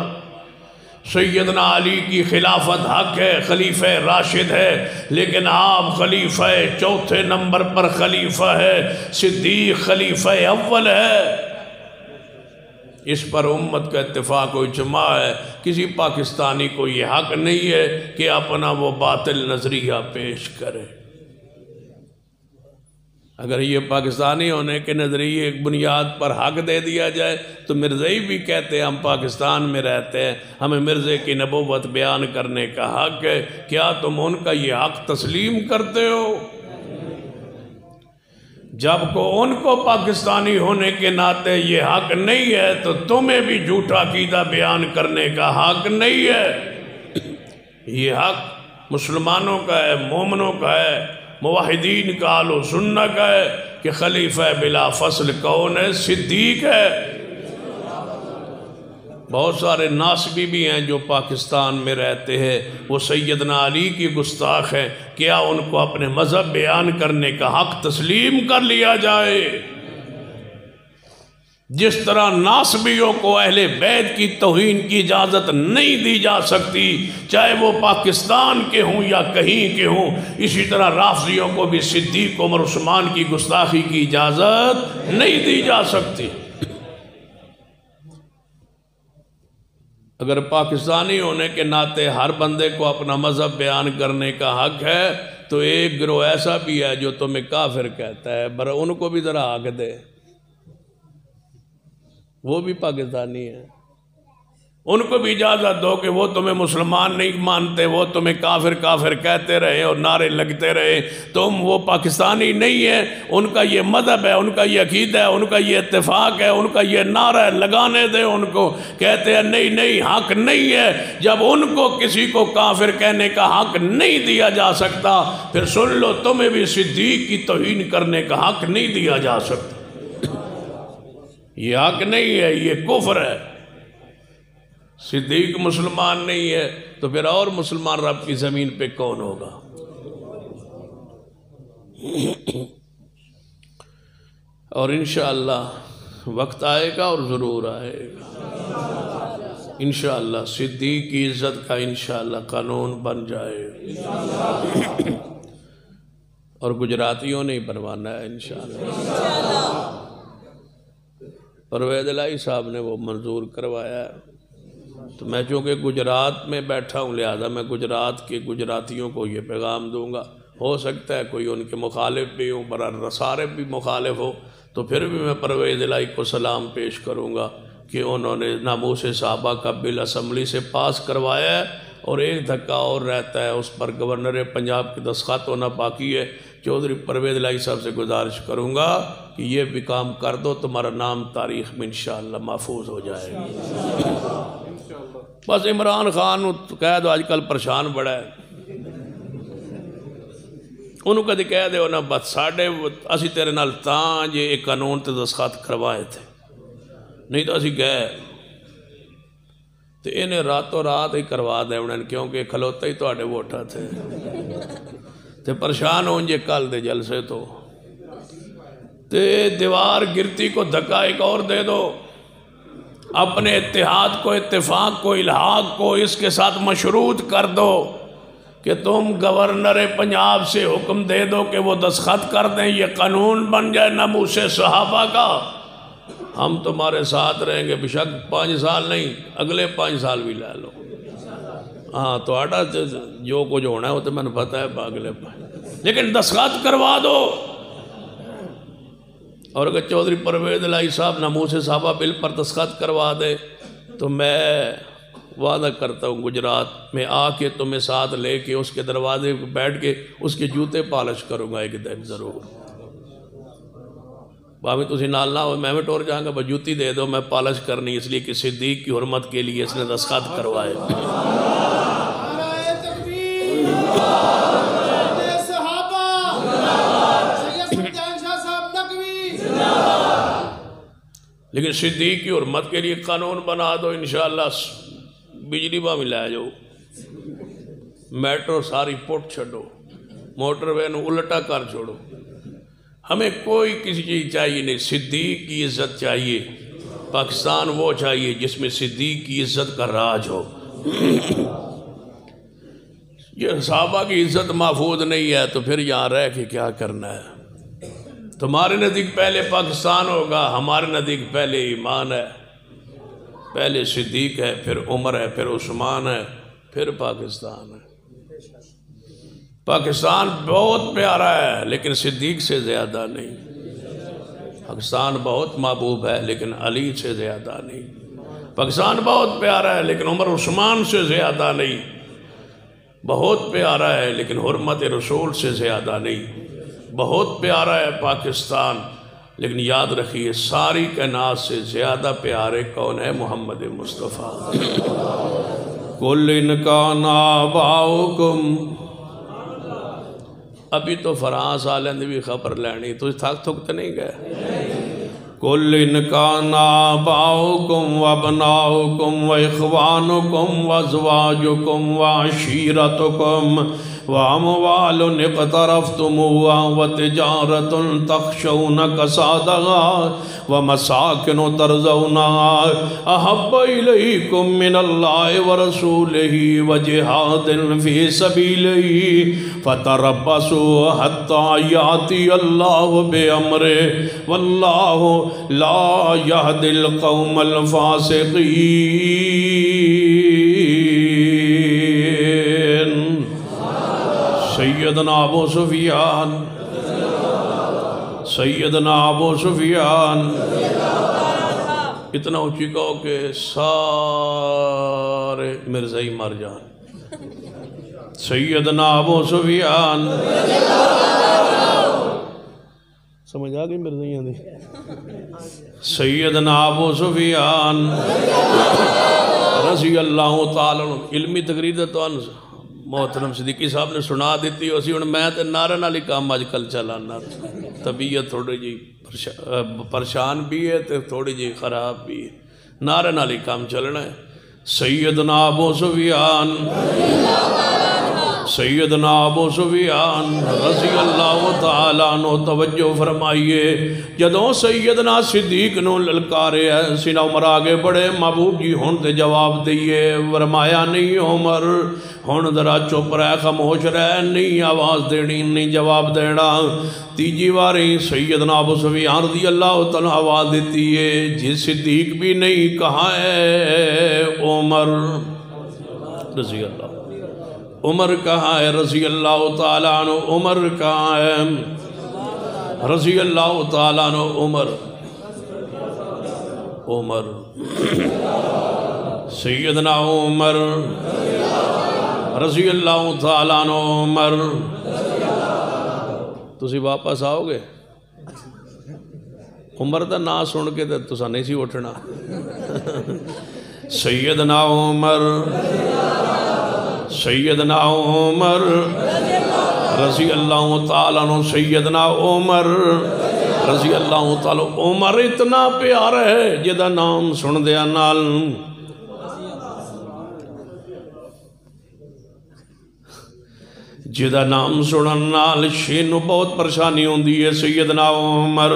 سیدنا علی کی خلافت حق ہے خلیفہ راشد ہے لیکن آپ خلیفہ چوتھے نمبر پر خلیفہ ہے صدیق خلیفہ اول ہے اس پر امت کا اتفاق و اجماع ہے کسی پاکستانی کو یہ حق نہیں ہے کہ اپنا وہ باطل نظریہ پیش کرے اگر یہ پاکستانی ہونے کے نظریے ایک بنیاد پر حق دے دیا جائے تو مرزائی بھی کہتے ہیں ہم پاکستان میں رہتے ہیں ہمیں مرزے کی نبوت بیان کرنے کا حق ہے کیا تم ان کا یہ حق تسلیم کرتے ہو جب کو ان کو پاکستانی ہونے کے ناطے یہ حق نہیں ہے تو تمہیں بھی جھوٹا عقیدہ بیان کرنے کا حق نہیں ہے یہ حق مسلمانوں کا ہے مومنوں کا ہے موحدین کا اہل و سنہ کا ہے کہ خلیفہ بلا فصل کون ہے صدیق ہے بہت سارے ناسبی بھی ہیں جو پاکستان میں رہتے ہیں وہ سیدنا علی کی گستاخ ہیں کیا ان کو اپنے مذہب بیان کرنے کا حق تسلیم کر لیا جائے جس طرح ناسبیوں کو اہل بیت کی توہین کی اجازت نہیں دی جا سکتی چاہے وہ پاکستان کے ہوں یا کہیں کے ہوں اسی طرح رافضیوں کو بھی صدیق عمر عثمان کی گستاخی کی اجازت نہیں دی جا سکتی اگر پاکستانی ہونے کے ناطے ہر بندے کو اپنا مذہب بیان کرنے کا حق ہے تو ایک گروہ ایسا بھی ہے جو تمہیں کافر کہتا ہے برا ان کو بھی ذرا حق دے وہ بھی پاکستانی ہیں ان کو بھی اجازت دو کہ وہ تمہیں مسلمان نہیں مانتے وہ تمہیں کافر کافر کہتے رہے اور نعرے لگتے رہے تم وہ پاکستانی نہیں ہیں ان کا یہ مذہب ہے ان کا یہ عقیدہ ہے ان کا یہ اتفاق ہے ان کا یہ نعرہ ہے لگانے دے ان کو کہتے ہیں نہیں نہیں حق نہیں ہے جب ان کو کسی کو کافر کہنے کا حق نہیں دیا جا سکتا پھر سن لو تمہیں بھی صدیق کی توہین کرنے کا حق نہیں دیا جا سکتا یہ حق نہیں ہے یہ کفر ہے صدیق مسلمان نہیں ہے تو پھر اور مسلمان رب کی زمین پہ کون ہوگا اور انشاءاللہ وقت آئے گا اور ضرور آئے گا انشاءاللہ صدیق کی عزت کا انشاءاللہ قانون بن جائے اور گجراتیوں نے ہی بنوانا ہے انشاءاللہ پرویز الہی صاحب نے وہ منظور کروایا ہے تو میں چونکہ گجرات میں بیٹھا ہوں لہذا میں گجرات کے گجراتیوں کو یہ پیغام دوں گا ہو سکتا ہے کوئی ان کے مخالف بھی ہوں برا صارف بھی مخالف ہو تو پھر بھی میں پرویز الہی کو سلام پیش کروں گا کہ انہوں نے ناموس صحابہ کا بل اسمبلی سے پاس کروایا ہے اور ایک دھکا اور رہتا ہے اس پر گورنر پنجاب کی دستخط ہونا باقی ہے چودھری پرویز الہی صاحب سے گزارش کروں گا کہ یہ بھی کام کر دو تمہارا نام تاریخ میں انشاءاللہ محفوظ ہو جائے گا بس عمران خان کہہ دو آج کل پریشان بڑا ہے انہوں کدی کہہ دے نا بس ساڑھے اسی تیرے نال تاں جے ایک قانون تے دستخط کروائے تھے نہیں تو اسی گئے تو انہیں راتوں رات ہی کروا دے انہیں کیونکہ کھلوتے ہی تو آڑے ووٹا تھے تے پریشان ہوں جے کل دے جلسے تو تے دیوار گرتی کو دھکا ایک اور دے دو اپنے اتحاد کو اتفاق کو الحاق کو اس کے ساتھ مشروط کر دو کہ تم گورنر پنجاب سے حکم دے دو کہ وہ دستخط کر دیں یہ قانون بن جائے ناموس صحابہ کا ہم تمہارے ساتھ رہیں گے بے شک 5 سال نہیں اگلے 5 سال بھی لے لو ہاں تو آڈا جو کچھ ہونا ہے وہ تو میں نے پتا ہے پاگلے پائے، لیکن دستخط کروا دو۔ اور اگر چودھری پرویز الہی صاحب ناموس صحابہ بل پر دستخط کروا دے تو میں وعدہ کرتا ہوں گجرات میں آ کے تمہیں ساتھ لے کے اس کے دروازے پہ بیٹھ کے اس کے جوتے پالش کروں گا ایک دن ضرور۔ بامی تسی نال نہ ہو میں ٹور جاؤں گا، بس جوتی دے دو میں پالش کرنی، اس لیے کہ صدیق کی حرمت کے لیے اس نے دستخط کروائے۔ لیکن صدیق کی حرمت کے لیے قانون بنا دو، انشاءاللہ بجلی بامی لے جاؤ، میٹرو ساری پٹ چھڑو، موٹر وین الٹا کر چھوڑو، ہمیں کوئی کسی چیز چاہیے نہیں، صدیق کی عزت چاہیے۔ پاکستان وہ چاہیے جس میں صدیق کی عزت کا راج ہو۔ یہ صحابہ کی عزت محفوظ نہیں ہے تو پھر یہاں رہ کے کیا کرنا ہے؟ تمہارے نزدیک پہلے پاکستان ہوگا، ہمارے نزدیک پہلے ایمان ہے، پہلے صدیق ہے، پھر عمر ہے، پھر عثمان ہے، پھر پاکستان ہے۔ پاکستان بہت پیارا ہے لیکن صدیق سے زیادہ نہیں، پاکستان بہت محبوب ہے لیکن علی سے زیادہ نہیں، پاکستان بہت پیارا ہے لیکن عمر عثمان سے زیادہ نہیں، بہت پیارا ہے لیکن حرمت رسول سے زیادہ نہیں، بہت پیارا ہے پاکستان لیکن یاد رکھیے ساری کائنات سے زیادہ پیارے کون ہے؟ محمد مصطفیٰ۔ کل ان کان آباؤکم، ابھی تو فرانس آلند بھی خبر لینی، تو تھک تھکتے نہیں گئے؟ کل ان کان آباؤکم وابناؤکم واخوانکم وازواجکم وعشیرتکم واموال اقترفتموها وتجارة تخشون كسادها ومساكن ترضونها احب اليكم من الله ورسوله وجهاد في سبيله فتربصوا حتى ياتي الله بأمره والله لا يهدي القوم الفاسقين۔ سیدنا ابو سفیان، سیدنا ابو سفیان، اتنا اونچی کہو کہ سارے مرزائی مر جان۔ سیدنا ابو سفیان، سمجھ آگئی مرزائیاں دی؟ سیدنا ابو سفیان رضی اللہ تعالیٰ عنہ، علمی تقریر تو محترم صدیقی صاحب نے سنا دیتی اسی ہوں میں تے نعرہ نالی کام آج کل چلانا، طبیعت تھوڑی جی پریشان بھی ہے تے تھوڑی جی خراب بھی ہے، نعرہ نالی کام چلنا ہے۔ سیدنا ابو سفیان، سیدنا ابو سفیان رضی اللہ تعالیٰ عنہ، توجہ فرمائیے، جدوں سیدنا صدیق نو للکارے ہیں سینہ عمر آگے بڑے محبوب جی ہون تے جواب دیئے، فرمایا نہیں عمر ہون ذرا چپ رہے خاموش رہے، نہیں آواز دینی نہیں جواب دینا۔ تیجی باری سیدنا ابو سفیان رضی اللہ تعالیٰ آواز دیتی ہے، جی صدیق بھی نہیں، کہاں ہے عمر رضی اللہ، عمر کہاں ہے رضی اللہ تعالیٰ عنہ، عمر کہاں ہے رضی اللہ تعالیٰ عنہ، عمر عمر سیدنا عمر رضی اللہ تعالیٰ عنہ، عمر تسی واپس آؤ گے؟ عمر دا نا سن کے تسا نہیں سی اٹھنا۔ سیدنا عمر، سیدنا عمر رضی اللہ تعالیٰ عنہ، سیدنا عمر رضی اللہ تعالیٰ، عمر اتنا پیارا ہے جدہ نام سن دیا نال جدہ نام سنن نال شینو بہت پریشانی ہوندی ہے۔ سیدنا عمر،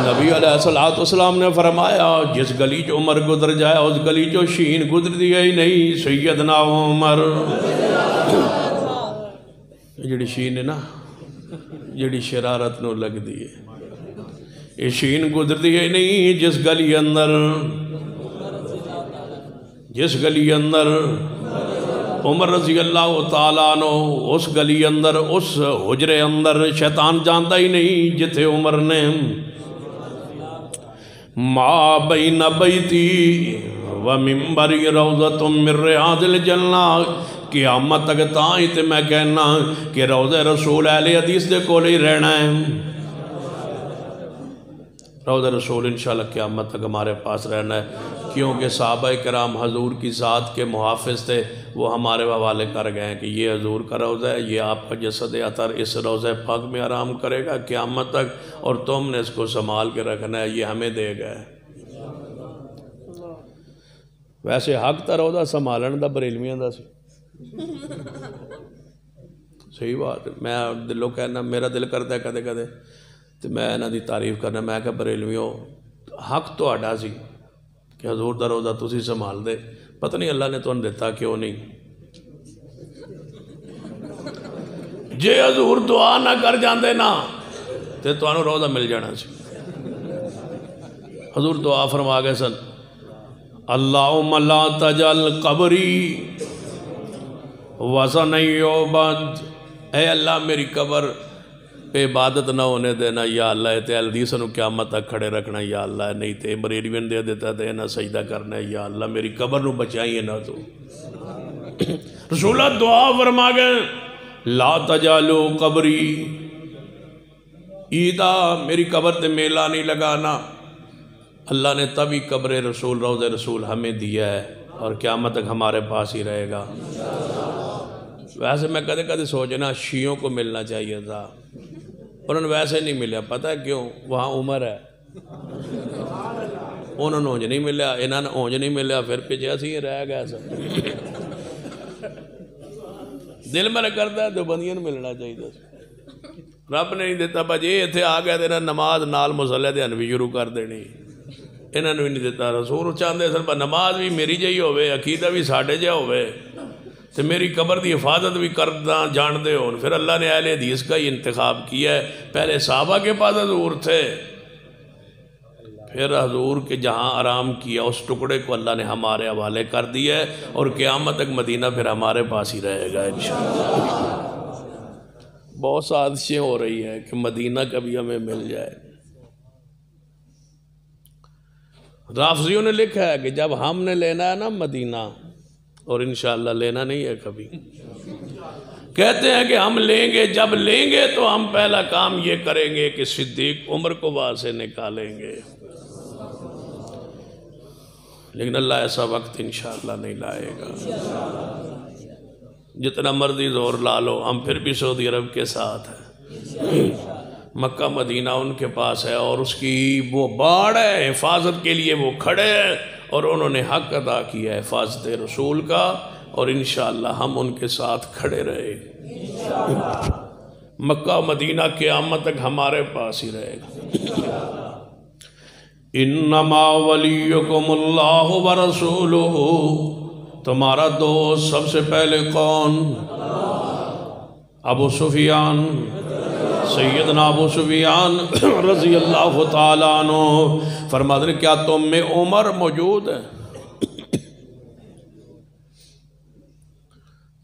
نبی علیہ السلام نے فرمایا جس گلی جو عمر گزر جائے اس گلی جو شین گزر دیا ہی نہیں۔ سیدنا عمر، جڑی شین ہے نا، جڑی شرارت نو لگ دیئے، یہ شین گزر دیا ہی نہیں جس گلی اندر، جس گلی اندر عمر رضی اللہ تعالیٰ عنہ اس گلی اندر اس حجرے اندر شیطان جانتا ہی نہیں جتھے عمر نے ما بین بیتی و منبری روضۃ من ریاض الجنہ قیامت تک تائیں تے میں کہنا کہ روضہ رسول اہل حدیث دے کول ہی رہنا ہے. روضہ رسول انشاءاللہ قیامت تک ہمارے پاس رہنا ہے، کیونکہ صحابہ کرام حضور کی ذات کے محافظ تھے. وہ ہمارے حوالے کر گئے ہیں کہ یہ حضور کا روضہ ہے، یہ آپ کا جسد اطہر اس روضہ پاک میں آرام کرے گا قیامت تک، اور تم نے اس کو سنبھال کے رکھنا ہے، یہ ہمیں دے گئے. ویسے حق تا روضہ سنبھالن دا بریلویاں دا سی. صحیح بات ہے. میں دلوں کہنا میرا دل کرتا ہے کدے کدے تو میں انہاں دی تعریف کرنا. میں کہ بریلویوں حق تہاڈا سی کہ حضور دا روضہ تسی سنبھال دے. پتہ نہیں اللہ نے تانوں دیتا کیوں نہیں. جے حضور دعا نہ کر جاندے نا تے تانوں روضہ مل جانا سی. حضور دعا فرما گئے سن اللہم لا تجعل قبری وزن یعبد. اے اللہ میری قبر پہ عبادت نہ ہونے دینا یا اللہ. تے حدیث نو قیامت تک کھڑے رکھنا یا اللہ. نہیں تے بریلوین دے دیتا تے نہ سجدہ کرنا یا اللہ. میری قبر نو بچائیے نہ تو. رسول اللہ دعا فرما گئے لا تجعلوا قبری عیدا. میری قبر تے میلہ نہیں لگانا. اللہ نے تبھی قبر رسول روضہ رسول ہمیں دیا ہے اور قیامت تک ہمارے پاس ہی رہے گا. ویسے میں کدے کدے سوچنا شیعوں کو ملنا چاہیے تھا، انہوں نے ویسے نہیں ملیا. پتہ ہے کیوں؟ وہاں عمر ہے. انہوں نے اونج نہیں ملیا، انہوں نے اونج نہیں ملیا، پھر پیچھے اسی رہ گیا سب. دل میں کرتا ہے دیوبندیاں نوں ملنا چاہیے. رب نے نہیں دیتا بھائی اتنے آ گیا تو نماز نال مصلے دے بھی شروع کر دینی. انہوں نے بھی نہیں دیتا. رسول چاہتے سر نماز بھی میری جی ہوئے، عقیدہ بھی ساڈے جہا ہوئے، تو میری قبر دی حفاظت بھی کردہ جانتے ہو. پھر اللہ نے اہل حدیث کا ہی انتخاب کیا ہے. پہلے صحابہ کے پاس حضور تھے، پھر حضور کے جہاں آرام کیا اس ٹکڑے کو اللہ نے ہمارے حوالے کر دیا ہے، اور قیامت تک مدینہ پھر ہمارے پاس ہی رہے گا انشاءاللہ. بہت سازشیں ہو رہی ہیں کہ مدینہ کبھی ہمیں مل جائے. رافضیوں نے لکھا ہے کہ جب ہم نے لینا ہے نا مدینہ، اور انشاءاللہ لینا نہیں ہے کبھی، کہتے ہیں کہ ہم لیں گے، جب لیں گے تو ہم پہلا کام یہ کریں گے کہ صدیق عمر کو وہاں سے نکالیں گے. لیکن اللہ ایسا وقت انشاءاللہ نہیں لائے گا. جتنا مرضی زور لا لو ہم پھر بھی سعودی عرب کے ساتھ ہیں. مکہ مدینہ ان کے پاس ہے اور اس کی وہ باڑ ہے، حفاظت کے لیے وہ کھڑے ہیں، اور انہوں نے حق ادا کیا ہے حفاظت رسول کا، اور انشاءاللہ ہم ان کے ساتھ کھڑے رہے. مکہ مدینہ قیامت تک ہمارے پاس ہی رہے گا. انما ولیکم اللہ ورسولہ. تمہارا دوست سب سے پہلے کون؟ ابو سفیان، سیدنا ابو سفیان رضی اللہ تعالیٰ عنہ. فرماتے ہیں کیا تم میں عمر موجود ہے؟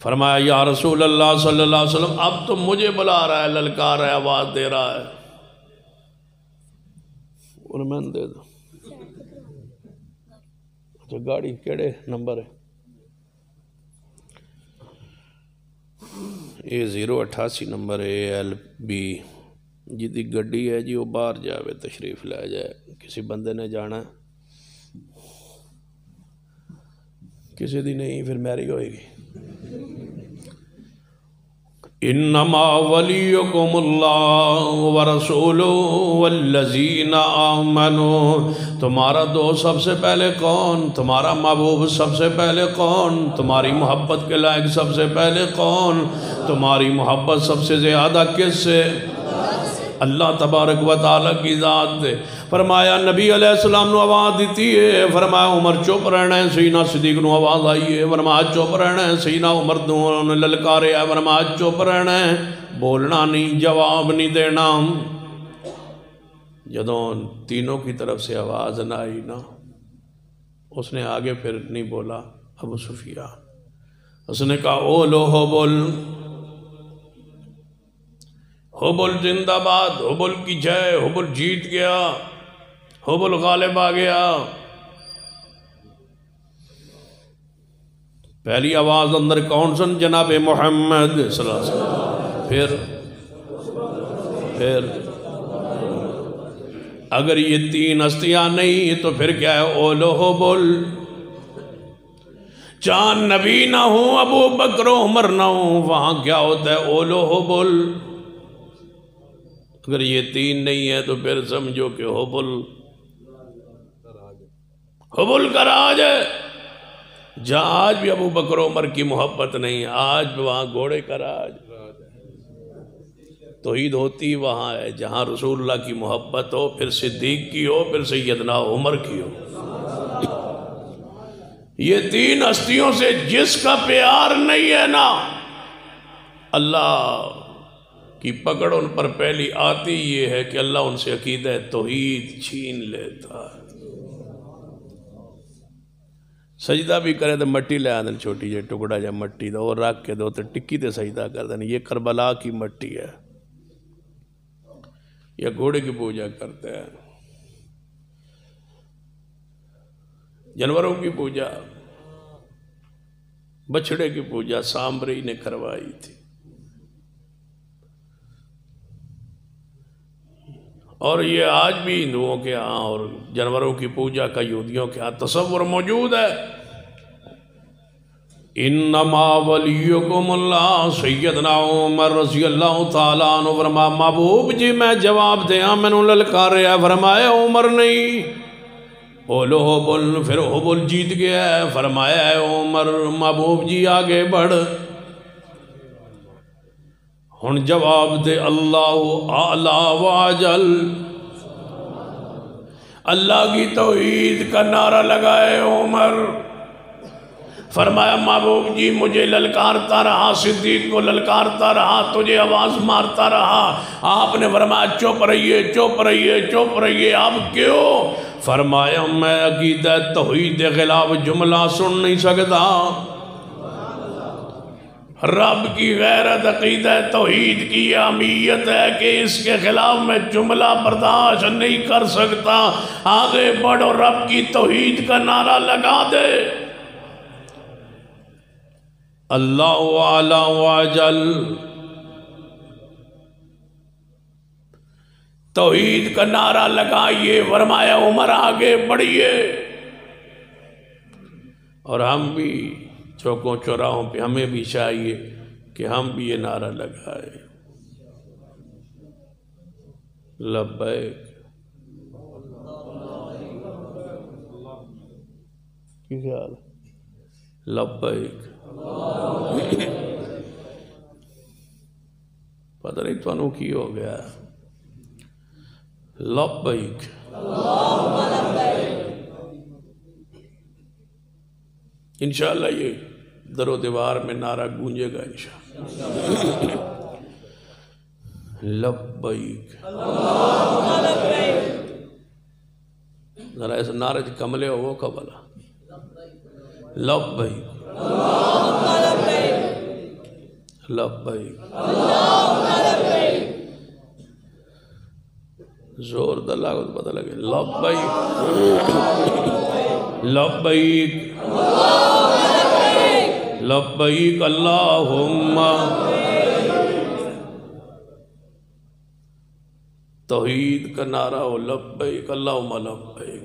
فرمایا یا رسول اللہ صلی اللہ علیہ وسلم اب تو مجھے بلا رہا ہے، للکار رہا ہے، آواز دے رہا ہے. اور میں دے دو. اچھا گاڑی کیڑے نمبر ہے؟ یہ 088 نمبر ہے LB. جی گڈی ہے جی وہ باہر جاوے تشریف لے جائے. کسی بندے نے جانا، کسی دی نہیں پھر میری ہوئے گی. انما ولیکم اللہ ورسولہ والذین آمنوا. تمہارا دوست سب سے پہلے کون؟ تمہارا محبوب سب سے پہلے کون؟ تمہاری محبت کے لائق سب سے پہلے کون؟ تمہاری محبت سب سے زیادہ کس سے؟ اللہ تبارک و تعالیٰ کی ذات دے. فرمایا نبی علیہ السلام نو آواز دیتی ہے، فرمایا عمر چپ رہنا ہے. سیدنا صدیق نو آواز آئی ہے، فرمایا چپ رہنا ہے. سیدنا عمر نے للکارے ہے، فرمایا چپ رہنا ہے، بولنا نہیں، جواب نہیں دینا. جدوں تینوں کی طرف سے آواز نہ آئی نا، اس نے آگے پھر نہیں بولا ابو سفیان. اس نے کہا اولو حبل، حبل زندہ باد، حبل کی جے، حبل جیت گیا، حبل غالب آ گیا۔ پہلی آواز اندر کون سن؟ جناب محمد صلی اللہ علیہ وسلم۔ پھر اگر یہ تین ہستیاں نہیں تو پھر کیا ہے؟ اولو حبل۔ چاند نبی نہ ہوں، ابو بکر و عمر نہ ہوں، وہاں کیا ہوتا ہے؟ اولو حبل۔ اگر یہ تین نہیں ہے تو پھر سمجھو کہ حبل کا راج ہے۔ جہاں آج بھی ابو بکر و عمر کی محبت نہیں، آج بھی وہاں گھوڑے کا راج۔ توحید ہوتی وہاں ہے جہاں رسول اللہ کی محبت ہو، پھر صدیق کی ہو، پھر سیدنا عمر کی ہو۔ یہ تین ہستیوں سے جس کا پیار نہیں ہے نا، اللہ کی پکڑ ان پر پہلی آتی یہ ہے کہ اللہ ان سے عقیدہ توحید چھین لیتا ہے۔ سجدہ بھی کرے تو مٹی لے آدھن، چھوٹی جے ٹکڑا جا مٹی دا اور رکھ کے دو تو ٹکی تے سجدہ کر دیں۔ یہ کربلا کی مٹی ہے، یا گھوڑے کی پوجا کرتے ہیں، جانوروں کی پوجا، بچڑے کی پوجا سامری نے کروائی تھی۔ اور یہ آج بھی ہندوؤں کے ہاں اور جانوروں کی پوجا کا یہودیوں کے ہاں تصور موجود ہے۔ انما ولیکم اللہ، سیدنا عمر رضی اللہ تعالیٰ عنہ فرما محبوب جی میں جواب دیا، میں نے للکاریا، فرمایا عمر نہیں، اولو حبل، پھر حبل جیت گیا ہے، فرمایا ہے عمر محبوب جی آگے بڑھ۔ ہن جواب دے اللہ اعلیٰ واجل، اللہ کی توحید کا نعرہ لگائے عمر۔ فرمایا محبوب جی مجھے للکارتا رہا، صدیق کو للکارتا رہا، تجھے آواز مارتا رہا، آپ نے فرمایا چپ رہیے چپ رہیے چپ رہیے۔ آپ کیوں؟ فرمایا میں عقیدہ توحید کے خلاف جملہ سن نہیں سکتا۔ رب کی غیرت عقیدہ توحید کی اہمیت ہے کہ اس کے خلاف میں جملہ برداشت نہیں کر سکتا۔ آگے بڑھو، رب کی توحید کا نعرہ لگا دے۔ اللہ اعلیٰ واجل، توحید کا نعرہ لگائیے، فرمایا عمر آگے بڑھیے۔ اور ہم بھی چوکوں چوراہوں پہ ہمیں بھی چاہیے کہ ہم بھی یہ نعرہ لگائیں، لبیک کی خیال ہے؟ لبیک پتہ نہیں تو انہوں کی ہو گیا، لبیک انشاءاللہ یہ در و دیوار میں نعرہ گونجے گا انشاءاللہ۔ لبیک ذرا ایسا نعرہ جو کملے ہو وہ کبلا لبیک لبیک زور دلہ کو پتہ لگے لبیک لبیک لبیک اللہم، توحید کا نعرہ ہو لبیک اللہم لبیک۔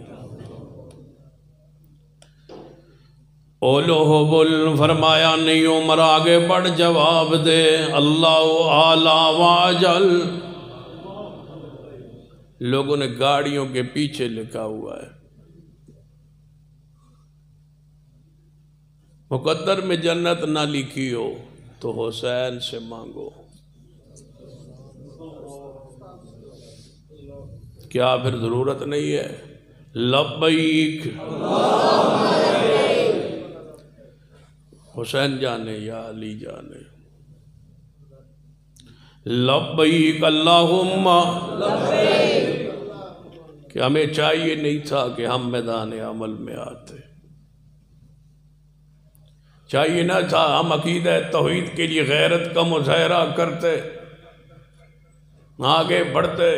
اولو حبل، فرمایا نہیں عمر آگے بڑھ جواب دے، اللہ اعلیٰ واجل۔ لوگوں نے گاڑیوں کے پیچھے لکھا ہوا ہے مقدر میں جنت نہ لکھی ہو تو حسین سے مانگو۔ کیا پھر ضرورت نہیں ہے؟ لبیک حسین جانے یا علی جانے، لبیک اللہم، کہ ہمیں چاہیے نہیں تھا کہ ہم میدان عمل میں آتے۔ چاہیے نہ تھا ہم عقیدہ توحید کے لیے غیرت کا مظاہرہ کرتے، آگے بڑھتے،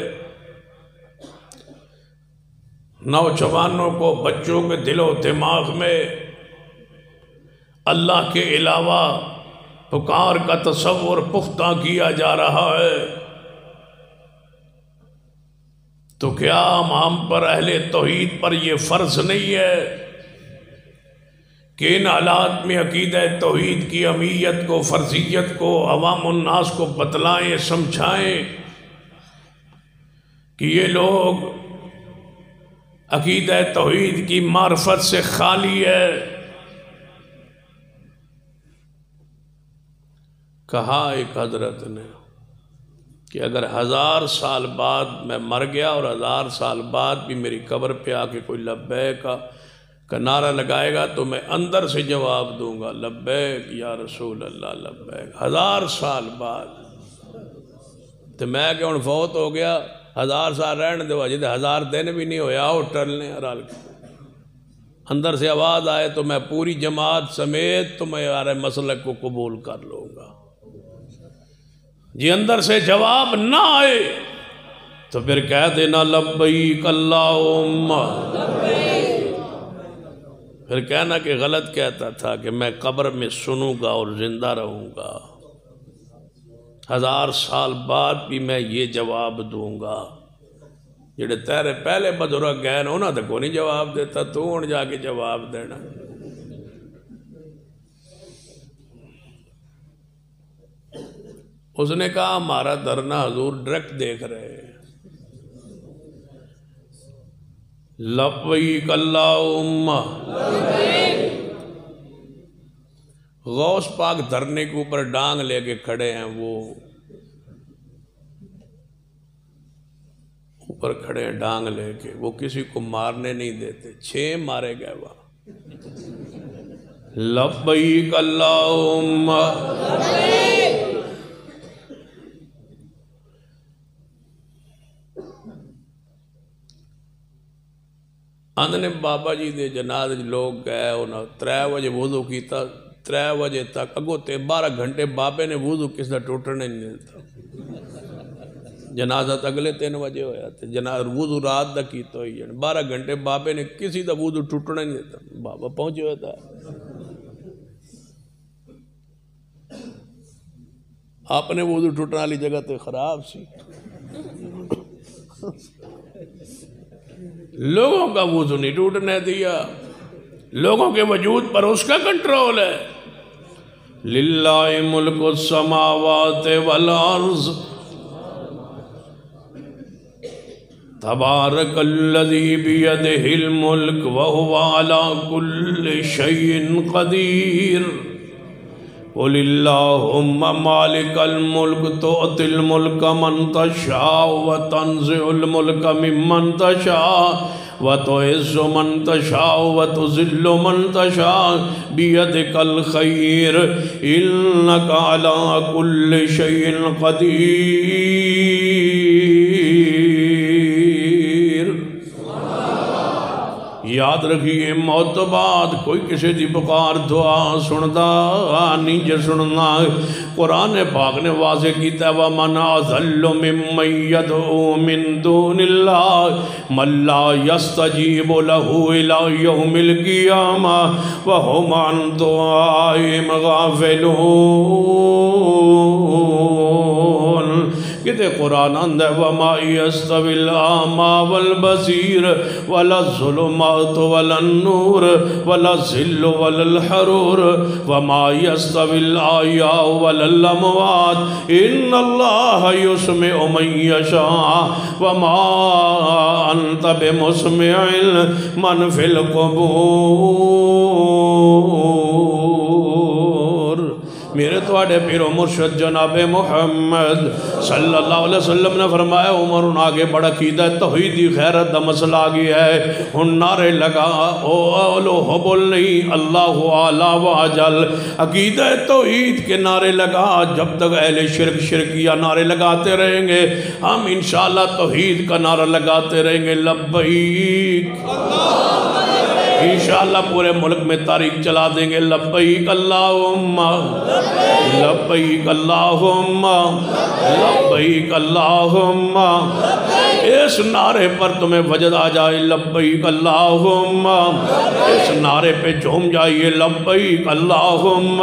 نوجوانوں کو، بچوں کے دل و دماغ میں اللہ کے علاوہ پکار کا تصور پختہ کیا جا رہا ہے، تو کیا ہم پر اہل توحید پر یہ فرض نہیں ہے کہ ان حالات میں عقیدہ توحید کی اہمیت کو، فرضیت کو عوام الناس کو بتلائیں، سمجھائیں کہ یہ لوگ عقیدہ توحید کی معرفت سے خالی ہے؟ کہا ایک حضرت نے کہ اگر 1000 سال بعد میں مر گیا اور 1000 سال بعد بھی میری قبر پہ آ کے کوئی لبیک کا نعرہ لگائے گا تو میں اندر سے جواب دوں گا، لبیک یا رسول اللہ لبیک۔ 1000 سال بعد تو میں کہ ہن فوت ہو گیا، 1000 سال رہنے دو، جی 1000 دن بھی نہیں ہویا، آؤ ٹلنے رل کے اندر سے آواز آئے تو میں پوری جماعت سمیت تمہارے مسلک کو قبول کر لوں گا۔ جی اندر سے جواب نہ آئے تو پھر کہہ دینا لبیک اللہم، پھر کہنا کہ غلط کہتا تھا کہ میں قبر میں سنوں گا اور زندہ رہوں گا، 1000 سال بعد بھی میں یہ جواب دوں گا۔ جڑے تیرے پہلے بزرگ گئے انہوں نے کو نہیں جواب دیتا، تو ہن جا کے جواب دینا۔ اس نے کہا ہمارا دھرنا حضور ڈائریکٹ دیکھ رہے ہیں۔ لبیک اللہم، غوث پاک دھرنے کے اوپر ڈانگ لے کے کھڑے ہیں، وہ اوپر کھڑے ہیں ڈانگ لے کے، وہ کسی کو مارنے نہیں دیتے، 6 مارے گئے وہاں۔ لبیک اللہم، آندھنے بابا جی دے جنازے لوگ گئے، انہوں 3 بجے وضو کیتا، 3 بجے تک اگو 12 گھنٹے بابے نے وضو کس دا ٹوٹنے نہیں دیتا۔ جنازہ تا اگلے 3 بجے ہویا تھے، جنازہ وضو رات دا کیتا ہوئی ہے، 12 گھنٹے بابے نے کسی دا وضو ٹوٹنے نہیں دیتا۔ بابا پہنچے ہوئے تھا، اپنے وضو ٹوٹنے والی جگہ تو خراب سی، لوگوں کا وضو نہیں ٹوٹنے دیا، لوگوں کے وجود پر اس کا کنٹرول ہے۔ للہ ملک السماوات والارض تبارک الذی بیدہ الملک وہو علی کل شیء قدیر۔ قل اللہم مالک الملک تؤتی الملک من تشاء وتنزع الملک ممن تشاء وتعز من تشاء وتذل من تشاء بیدک الخیر انک علی کل شیء قدیر۔ یاد رکھیے موت بعد کوئی کسی دی پکار دعا سندا نہیں، جو سننا قرآن پاک نے واضح کیتا ہے وَمَنْ أَضَلُّ مِمَّنْ يَدْعُو مِن دُونِ اللَّهِ مَن لَّا يَسْتَجِيبُ لَهُ إِلَىٰ يَوْمِ الْقِيَامَةِ وَهُمْ عَن دُعَائِهِمْ غَافِلُونَ۔ کہتے قرآن اندر وَمَا يَسْتَوِي الْأَعْمَى وَالْبَصِيرُ وَلَا الظُّلُمَاتُ وَلَا النُّورُ وَلَا الظِّلُّ وَلَا الْحَرُورُ وَمَا يَسْتَوِي الْأَحْيَاءُ وَلَا الْأَمْوَاتُ إِنَّ اللَّهَ يُسْمِعُ مَن يَشَاءُ وَمَا أَنْتَ بِمُسْمِعٍ مَّن فِي الْقُبُورِ۔ میرے تواڈے پیر و مرشد جناب محمد صلی اللہ علیہ وسلم نے فرمایا عمر ان آگے بڑا عقیدہ توحیدی غیرت دا مسئلہ آگیا ہے، ان نعرے لگا او اولو حبل نہیں اللہ اعلیٰ و اجل، عقیدہ توحید کے نعرے لگا، جب تک اہل شرک شرکیہ نعرے لگاتے رہیں گے ہم انشاءاللہ توحید کا نعرہ لگاتے رہیں گے۔ لبیک انشاءاللہ پورے ملک میں تاریخ چلا دیں گے لبیک اللہم لبیک اللہم لبیک اللہم اس نعرے پر تمہیں وجد آ جائے لبیک اللہم اس نعرے پہ جھوم جائیے لبیک اللہم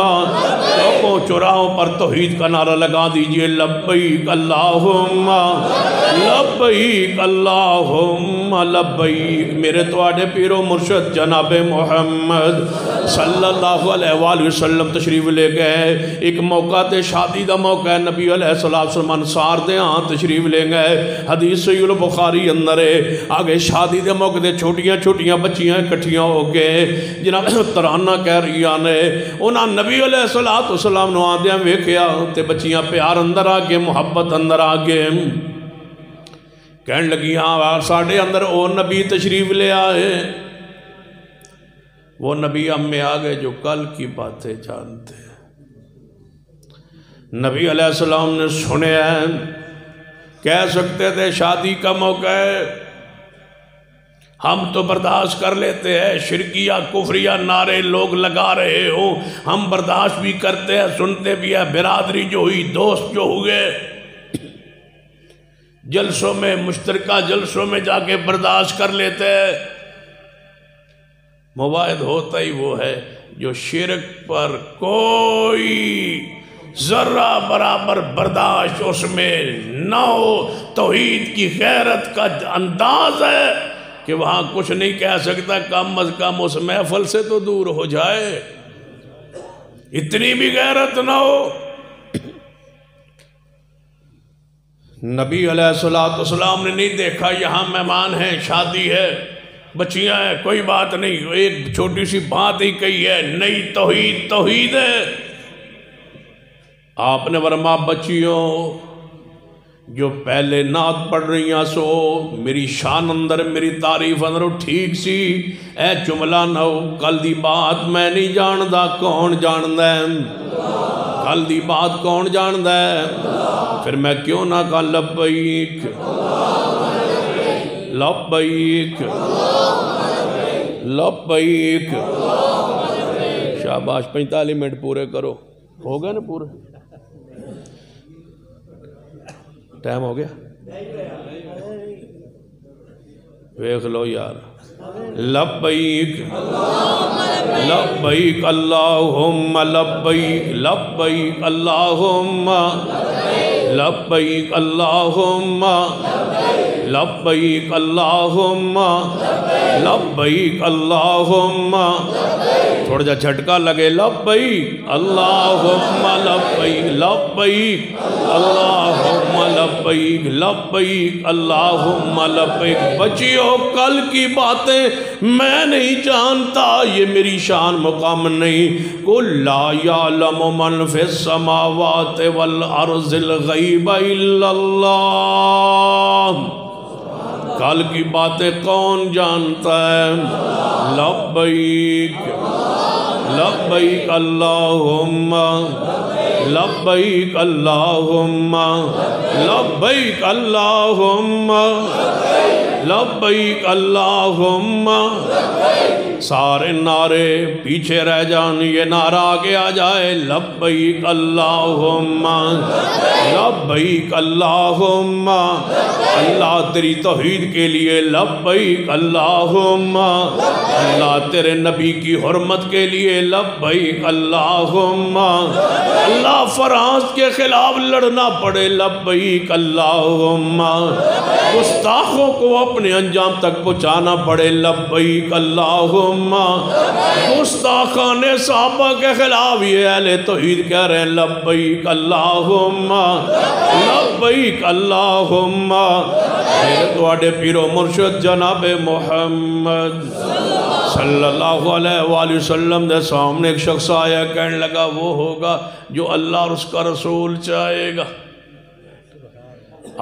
چوکوں چوراہوں پر توحید کا نعرہ لگا دیجئے لبیک اللہم لبیک اللہم لبیک میرے تواڈے پیر و مرشد جناب محمد صلی اللہ علیہ وآلہ وسلم تشریف لے گئے ایک موقع تے شادی دا موقع ہے نبی علیہ السلام انصار دے ہاں تشریف لے گئے حدیث صحیح البخاری اندر ہے آگے شادی دے موقع تے چھوٹیاں چھوٹیاں بچیاں اکٹھیاں ہو گئے جناب ترانہ کہہ رہی آنے انہاں نبی علیہ السلام نو آدیاں ویکھیا تے بچیاں پیار اندر آگے محبت اندر آگے کہنے لگی ہاں ساڑھے اندر او نبی تشریف لے آئے وہ نبی ہم میں آگئے جو کل کی باتیں جانتے ہیں نبی علیہ السلام نے سنے ہیں کہہ سکتے تھے شادی کا موقع ہے ہم تو برداشت کر لیتے ہیں شرکیہ کفریہ نعرے لوگ لگا رہے ہوں ہم برداشت بھی کرتے ہیں سنتے بھی ہیں برادری جو ہوئی دوست جو ہوئے جلسوں میں مشترکہ جلسوں میں جا کے برداشت کر لیتے ہیں مواعد ہوتا ہی وہ ہے جو شرک پر کوئی ذرہ برابر برداشت اس میں نہ ہو توحید کی غیرت کا انداز ہے کہ وہاں کچھ نہیں کہہ سکتا کم از کم اس محفل سے تو دور ہو جائے اتنی بھی غیرت نہ ہو نبی علیہ السلام نے نہیں دیکھا یہاں مہمان ہیں شادی ہے بچیاں ہیں کوئی بات نہیں ایک چھوٹی سی بات ہی کہی ہے نئی توحید ہے آپ نے فرمایا بچیوں جو پہلے نعت پڑھ رہی ہیں سو میری شان اندر میری تعریف اندر ٹھیک سی اے جملہ نہ ہو کل دی بات میں نہیں جاندہ کون جاندہ ہے کل دی بات کون جاندہ ہے پھر میں کیوں نہ کہا لبیک لبیک لبیک شاباش 45 منٹ پورے کرو ہو گئے نا پورے ٹائم ہو گیا ویکھ لو یار لبیک لبیک اللہم لبیک لبیک اللہم لبیک اللہم لبیک اللہم لبیک اللہم تھوڑا جا جھٹکا لگے لبیک اللہم لبیک لبیک اللہم لبیک لبیک اللہم لبیک بچیوں کل کی باتیں میں نہیں جانتا یہ میری شان مقام نہیں قل لا یعلم من فی السماوات والارض الغیب الا اللہ کل کی باتیں کون جانتا ہے لبیک لبیک اللہم لبیک اللہم لبیک اللہم لبیک اللہم سارے نعرے پیچھے رہ جان یہ نعرہ آگے آ جائے لبیک اللہم لبیک اللہم اللہ تیری توحید کے لیے لبیک اللہم اللہ تیرے نبی کی حرمت کے لیے لبیک اللہم اللہ فرانس کے خلاف لڑنا پڑے لبیک اللہم گستاخوں کو اپنے انجام تک پہنچانا پڑے لبیک اللہم گستاخان صحابہ کے خلاف یہ اہل توحید کہہ رہے ہیں لبیک اللہم لبیک اللہم میرے تواڈے پیر و مرشد جناب محمد صلی اللہ علیہ وآلہ وسلم دے سامنے ایک شخص آیا کہنے لگا وہ ہوگا جو اللہ اور اس کا رسول چاہے گا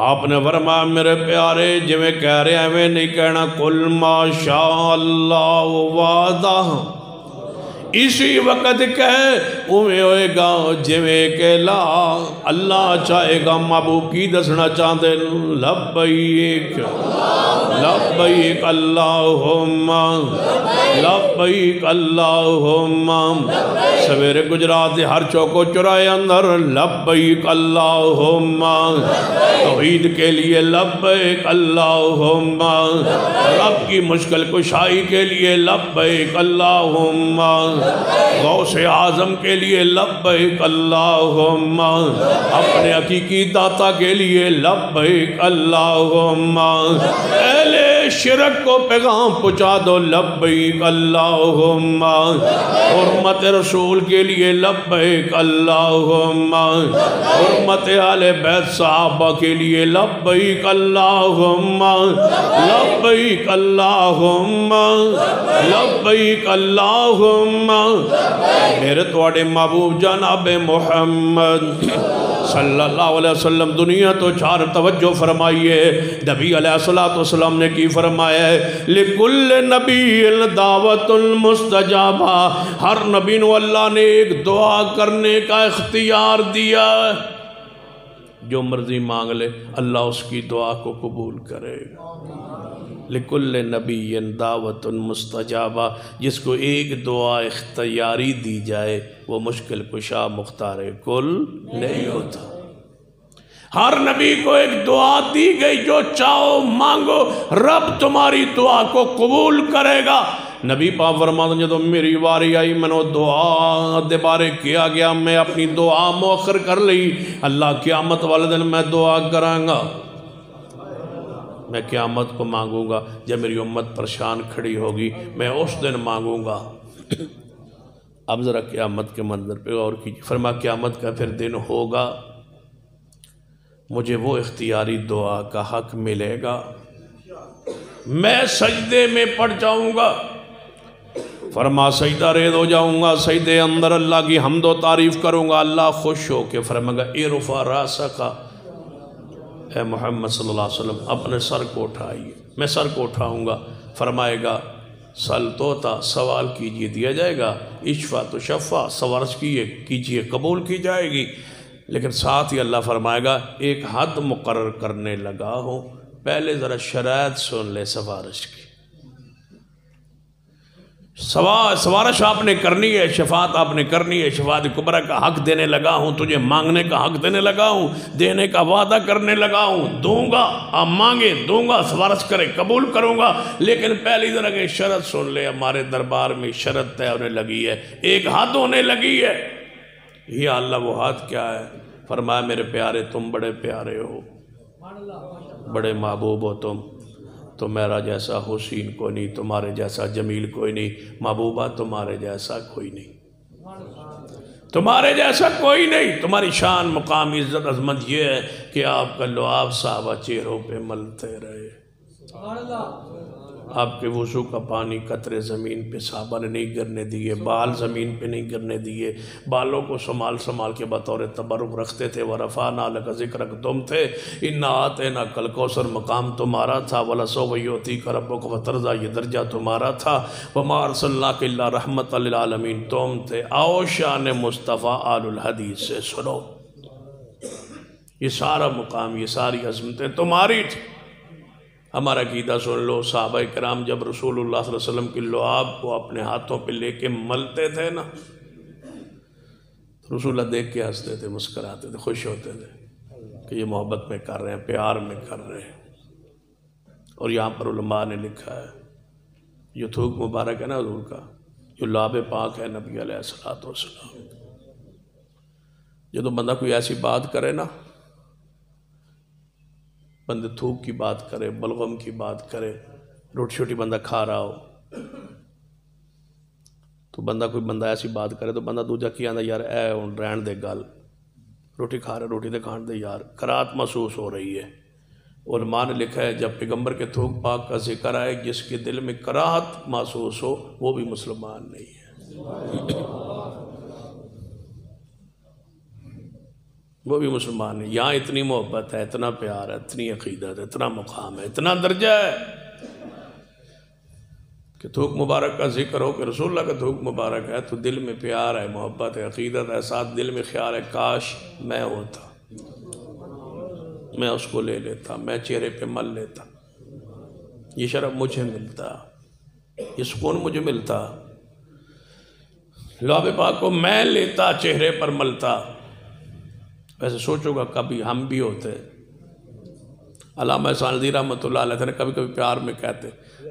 آپ نے فرمایا میرے پیارے جویں کہہ رہے ہیں میں نہیں کہنا قل ما شاء اللہ وعدہ اسی وقت کہے اوے ہوئے گا جویں کہ لا اللہ چاہے گا محبوب کی دسنا چاہتے لبیک لبیک اللہم لبیک اللہم سویرے گجرات ہر چوکو چرائے اندر لبیک اللہم توحید کے لیے لبیک اللہم رب کی مشکل کشائی کے لیے لبیک اللہم غوث اعظم کے لیے لبیک اللہم اپنے حقیقی داتا کے لیے لبیک اللہم اہل شرک کو پیغام پہنچا دو لبیک اللہم حرمت رسول کے لیے لبیک اللہم حرمت اہل بیت صحابہ کے لیے لبیک اللہم لبیک اللہم لبیک اللہم میرے توڑے محبوب جناب محمد صلی اللہ علیہ وسلم دنیا تو چار توجہ فرمائیے نبی علیہ السلام نے کی فرمایا ہے لِكُلِّ نَبِيٍّ دعوت المستجابہ ہر نبی نو اللہ نے ایک دعا کرنے کا اختیار دیا ہے جو مرضی مانگ لے اللہ اس کی دعا کو قبول کرے گا لِكُلِّ نَبِيٍّ دعوت مستجابہ جس کو ایک دعا اختیاری دی جائے وہ مشکل کشا مختار کل نہیں ہوتا ہر نبی کو ایک دعا دی گئی جو چاہو مانگو رب تمہاری دعا کو قبول کرے گا نبی پاک فرماتا ہیں جب میری واری آئی میں نے دعا دے بارے کیا گیا میں اپنی دعا مؤخر کر لی اللہ قیامت والے دن میں دعا کروں گا میں قیامت کو مانگوں گا جب میری امت پریشان کھڑی ہوگی میں اس دن مانگوں گا اب ذرا قیامت کے منظر پہ غور کیجیے فرما قیامت کا پھر دن ہوگا مجھے وہ اختیاری دعا کا حق ملے گا میں سجدے میں پڑ جاؤں گا فرما سجدہ ریز ہو جاؤں گا سجدے اندر اللہ کی حمد و تعریف کروں گا اللہ خوش ہو کے فرمائے گا ارفع راسکا اے محمد صلی اللہ علیہ وسلم اپنے سر کو اٹھائیے میں سر کو اٹھاؤں گا فرمائے گا سل توتا سوال کیجئے دیا جائے گا اشفا تو شفا سوارش کیجئے قبول کی جائے گی لیکن ساتھ ہی اللہ فرمائے گا ایک حد مقرر کرنے لگا ہوں پہلے ذرا شرائط سن لے سفارش کی سوارش آپ نے کرنی ہے شفاعت آپ نے کرنی ہے شفاعت کبریٰ کا حق دینے لگا ہوں تجھے مانگنے کا حق دینے لگا ہوں دینے کا وعدہ کرنے لگا ہوں دوں گا آپ مانگے دوں گا سفارش کرے قبول کروں گا لیکن پہلی ذرا کہ شرط سن لے ہمارے دربار میں شرط طے ہونے لگی ہے ایک حد ہونے لگی ہے یا اللہ وہ حد کیا ہے فرمایا میرے پیارے تم بڑے پیارے ہو بڑے محبوب ہو تم تو میرا جیسا حسین کوئی نہیں تمہارے جیسا جمیل کوئی نہیں محبوبہ تمہارے جیسا کوئی نہیں تمہارے جیسا کوئی نہیں تمہاری شان مقام عزت عظمت یہ ہے کہ آپ کا لعاب صحابہ چہروں پہ ملتے رہے آپ کے وضو کا پانی قطرے زمین پہ صحابہ نے نہیں گرنے دیے بال زمین پہ نہیں گرنے دیے بالوں کو سنبھال کے بطور تبرک رکھتے تھے وَرَفَعْنَا لَكَ ذِكْرَكَ تم تھے اِنَّا آتَيْنَا الْكَوْثَرَ مقام تمہارا تھا وَلَسَوْفَ يُعْطِيكَ رَبُّكَ فَتَرْضَىٰ یہ درجہ تمہارا تھا وَمَا أَرْسَلْنَاكَ إِلَّا رَحْمَةً لِلْعَالَمِينَ تم تھے آؤ شان مصطفیٰ آل الحدیث سے سنو یہ سارا مقام یہ ساری عظمتیں تمہاری تھی ہمارا عقیدہ سن لو صحابہ کرام جب رسول اللہ صلی اللہ علیہ وسلم کی لعاب کو اپنے ہاتھوں پہ لے کے ملتے تھے نا رسول اللہ دیکھ کے ہنستے تھے مسکراتے تھے خوش ہوتے تھے کہ یہ محبت میں کر رہے ہیں پیار میں کر رہے ہیں اور یہاں پر علماء نے لکھا ہے یہ تھوک مبارک ہے نا حضور کا جو لعاب پاک ہے نبی علیہ السلام جب بندہ کوئی ایسی بات کرے نا بندے تھوک کی بات کرے بلغم کی بات کرے روٹی چھوٹی بندہ کھا رہا ہو تو کوئی بندہ ایسی بات کرے تو بندہ دوجہ کیا آندا یار اے ہن رہن دے گل روٹی کھا رہے روٹی دے کھان دے یار کراہت محسوس ہو رہی ہے علماء نے لکھا ہے جب پیغمبر کے تھوک پاک کا ذکر آئے جس کے دل میں کراہت محسوس ہو وہ بھی مسلمان نہیں ہے وہ بھی مسلمان ہے یہاں اتنی محبت ہے اتنا پیار ہے اتنی عقیدت ہے اتنا مقام ہے اتنا درجہ ہے کہ تھوک مبارک کا ذکر ہو کہ رسول اللہ کا تھوک مبارک ہے تو دل میں پیار ہے محبت ہے عقیدت ہے ساتھ دل میں خیال ہے کاش میں ہوتا میں اس کو لے لیتا میں چہرے پہ مل لیتا یہ شرف مجھے ملتا، یہ سکون مجھے ملتا، لعاب پاک کو میں لیتا چہرے پر ملتا۔ ویسے سوچو گا کبھی ہم بھی ہوتے، علامہ ساندی رحمۃ اللہ علیہ نے کبھی کبھی پیار میں کہتے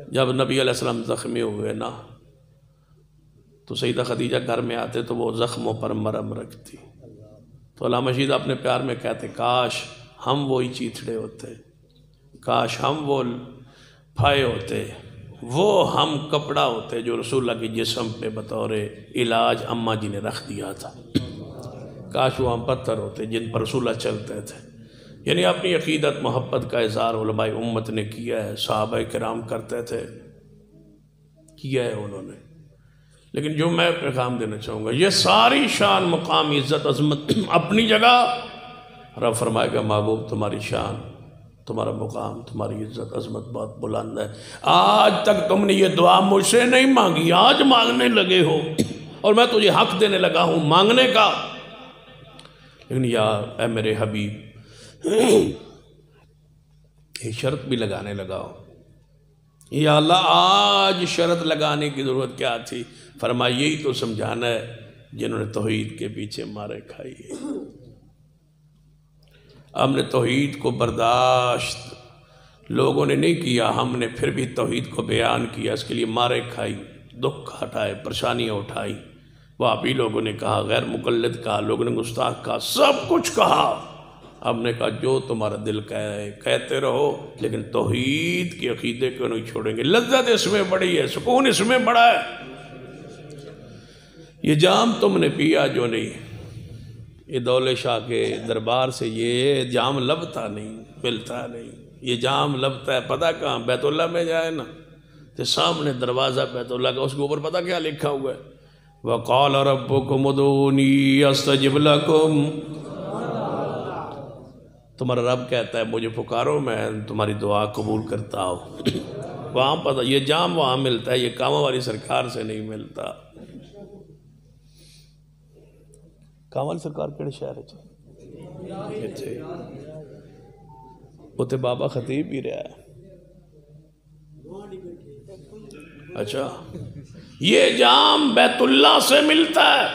جب نبی علیہ السلام زخمی ہوئے نا تو سیدہ خدیجہ گھر میں آتے تو وہ زخموں پر مرہم رکھتی، تو علامہ شیدہ اپنے پیار میں کہتے کاش ہم وہی چیتھڑے ہوتے، کاش ہم وہ پھائے ہوتے، وہ ہم کپڑا ہوتے جو رسول اللہ کے جسم پہ بطور علاج اماں جی نے رکھ دیا تھا، کاش وہ ہم پتھر ہوتے جن پر رسول اللہ چلتے تھے۔ یعنی اپنی عقیدت محبت کا اظہار علماء امت نے کیا ہے، صحابہ کرام کرتے تھے، کیا ہے انہوں نے۔ لیکن جو میں پیغام دینا چاہوں گا، یہ ساری شان مقام عزت عظمت اپنی جگہ، رب فرمائے گا محبوب تمہاری شان، تمہارا مقام، تمہاری عزت عظمت بہت بلند ہے، آج تک تم نے یہ دعا مجھ سے نہیں مانگی، آج مانگنے لگے ہو اور میں تجھے حق دینے لگا ہوں مانگنے کا۔ لیکن یا اے میرے حبیب یہ شرط بھی لگانے لگا ہو، یا اللہ آج شرط لگانے کی ضرورت کیا تھی؟ فرمایا یہی تو سمجھانا ہے جنہوں نے توحید کے پیچھے مارے کھائی ہے۔ ہم نے توحید کو برداشت لوگوں نے نہیں کیا، ہم نے پھر بھی توحید کو بیان کیا، اس کے لیے مارے کھائی، دکھ ہٹائے، پریشانیاں اٹھائی، وہابی لوگوں نے کہا، غیر مقلد کہا، لوگوں نے گستاخ کہا، سب کچھ کہا۔ ہم نے کہا جو تمہارا دل کہے کہتے رہو، لیکن توحید کے عقیدے کو نہیں چھوڑیں گے، لذت اس میں بڑی ہے، سکون اس میں بڑا ہے۔ یہ جام تم نے پیا جو نہیں، یہ دولہ شاہ کے دربار سے یہ جام لبتا نہیں، ملتا نہیں، یہ جام لبتا ہے پتہ کہاں؟ بیت اللہ میں جائے نا تو سامنے دروازہ بیت اللہ کا، اس کے اوپر پتہ کیا لکھا ہوا ہے؟ وَقَالَ رَبُّكُمُ ادْعُونِي أَسْتَجِبْ لَكُمْ۔ تمہارا رب کہتا ہے مجھے پکارو میں تمہاری دعا قبول کرتا ہوں۔ وہاں پتہ یہ جام وہاں ملتا ہے، یہ کاموں والی سرکار سے نہیں ملتا۔ کاموں والی سرکار کیڑے شہر ہے؟ اتنے بابا خطیب بھی رہا ہے۔ اچھا یہ جام بیت اللہ سے ملتا ہے،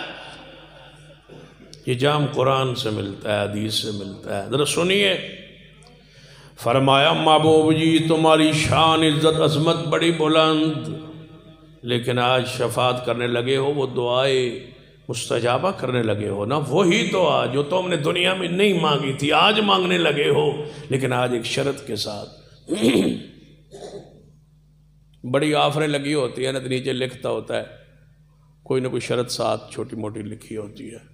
یہ جام قرآن سے ملتا ہے، حدیث سے ملتا ہے۔ ذرا سنیے، فرمایا محبوب جی تمہاری شان عزت عظمت بڑی بلند، لیکن آج شفاعت کرنے لگے ہو، وہ دعائیں مستجابہ کرنے لگے ہو نا، وہی دعا جو تم نے دنیا میں نہیں مانگی تھی آج مانگنے لگے ہو، لیکن آج ایک شرط کے ساتھ۔ بڑی آفریں لگی ہوتی ہیں نا، تو نیچے لکھتا ہوتا ہے کوئی نہ کوئی شرط ساتھ چھوٹی موٹی لکھی ہوتی ہے۔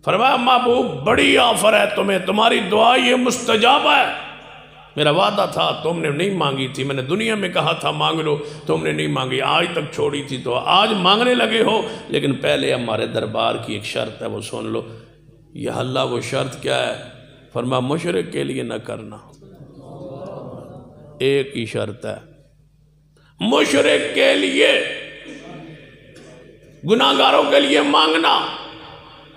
فرمایا محبوب بڑی آفر ہے تمہیں، تمہاری دعا یہ مستجابہ ہے، میرا وعدہ تھا تم نے نہیں مانگی تھی، میں نے دنیا میں کہا تھا مانگ لو، تم نے نہیں مانگی، آج تک چھوڑی تھی تو آج مانگنے لگے ہو، لیکن پہلے ہمارے دربار کی ایک شرط ہے وہ سن لو۔ یا اللہ وہ شرط کیا ہے؟ فرمایا مشرک کے لیے نہ کرنا، ایک ہی شرط ہے، مشرک کے لیے، گناہگاروں کے لیے مانگنا،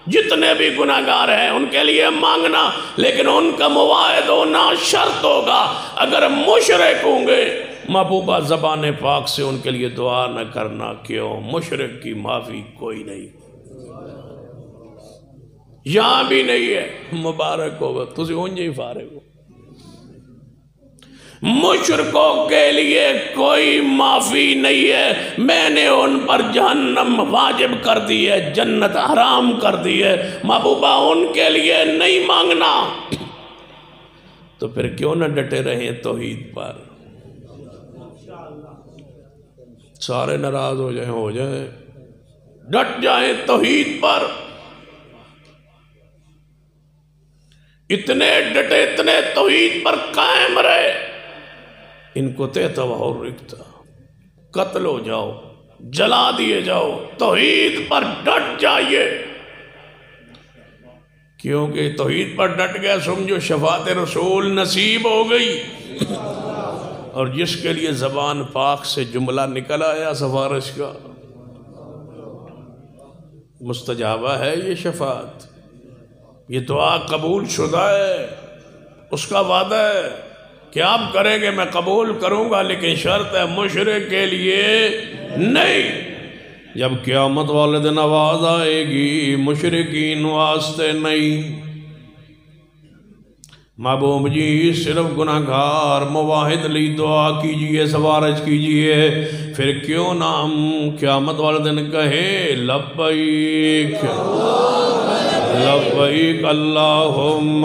جتنے بھی گناہگار ہیں ان کے لیے مانگنا، لیکن ان کا مواعد ہونا شرط ہوگا۔ اگر مشرک ہوں گے محبوبہ زبان پاک سے ان کے لیے دعا نہ کرنا، کیوں؟ مشرک کی معافی کوئی نہیں، یہاں بھی نہیں ہے، مبارک ہوگا تسی ہوں جی فارغ ہو۔ مشرکوں کے لیے کوئی معافی نہیں ہے، میں نے ان پر جہنم واجب کر دی ہے، جنت حرام کر دی ہے، محبوبہ ان کے لیے نہیں مانگنا۔ تو پھر کیوں نہ ڈٹے رہیں توحید پر؟ سارے ناراض ہو جائیں، ڈٹ جائیں توحید پر، اتنے ڈٹے اتنے توحید پر قائم رہے، ان کو تیتا اور رکھتا، قتل ہو جاؤ، جلا دیے جاؤ، توحید پر ڈٹ جائیے، کیونکہ توحید پر ڈٹ گیا سمجھو شفاعت رسول نصیب ہو گئی، اور جس کے لیے زبان پاک سے جملہ نکل آیا سفارش کا، مستجابہ ہے یہ شفاعت، یہ دعا قبول شدہ ہے، اس کا وعدہ ہے کہ آپ کریں گے میں قبول کروں گا، لیکن شرط ہے مشرک کے لیے نہیں۔ جب قیامت والے دن آواز آئے گی مشرکین واسطے نہیں۔ محبوب جی صرف گناہگار موحد لی دعا کیجئے، سفارش کیجئے، پھر کیوں نہ ہم قیامت والے دن کہیں لبیک لبیک اللہم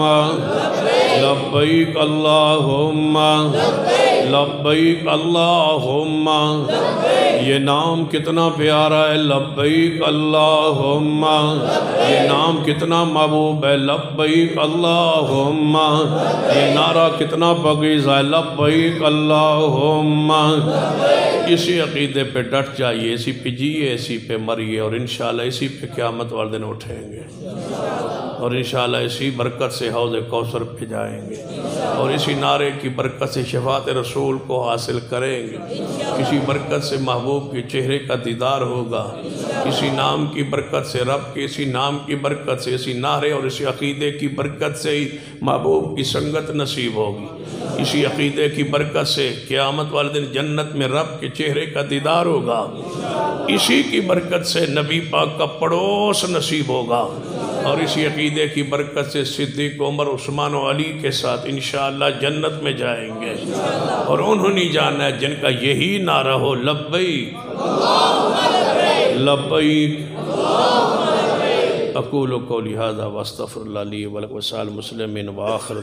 لبیک اللہم لبیک اللہم۔ یہ نام کتنا پیارا ہے لبیک اللہم، یہ نام کتنا محبوب ہے لبیک اللہم، یہ نعرہ کتنا پاکیزہ ہے لبیک اللہم۔ اسی عقیدے پہ ڈٹ جائیے، اسی پہ جیے، اسی پہ مریے، اور انشاءاللہ اسی پہ قیامت والے دن اٹھیں گے، اور انشاءاللہ اسی برکت سے حوض کوثر پہ جائیں گے، اور اسی نعرے کی برکت سے شفاعت رسول کو حاصل کریں گے، اسی برکت سے محبوب کے چہرے کا دیدار ہوگا، اسی نام کی برکت سے، رب کے اسی نام کی برکت سے، اسی نعرے اور اسی عقیدے کی برکت سے ہی محبوب کی سنگت نصیب ہوگی، اسی عقیدے کی برکت سے قیامت والے دن جنت میں رب کے چہرے کا دیدار ہوگا، اسی کی برکت سے نبی پاک کا پڑوس نصیب ہوگا، اور اسی عقیدے کی برکت سے صدیق عمر عثمان و علی کے ساتھ انشاءاللہ جنت میں جائیں گے، اور انہوں نے جانا ہے جن کا یہی نعرہ ہو لبیک لبیک۔ اقول قولی ھذا واستغفر اللہ لی ولکم ولسائر المسلمین وآخر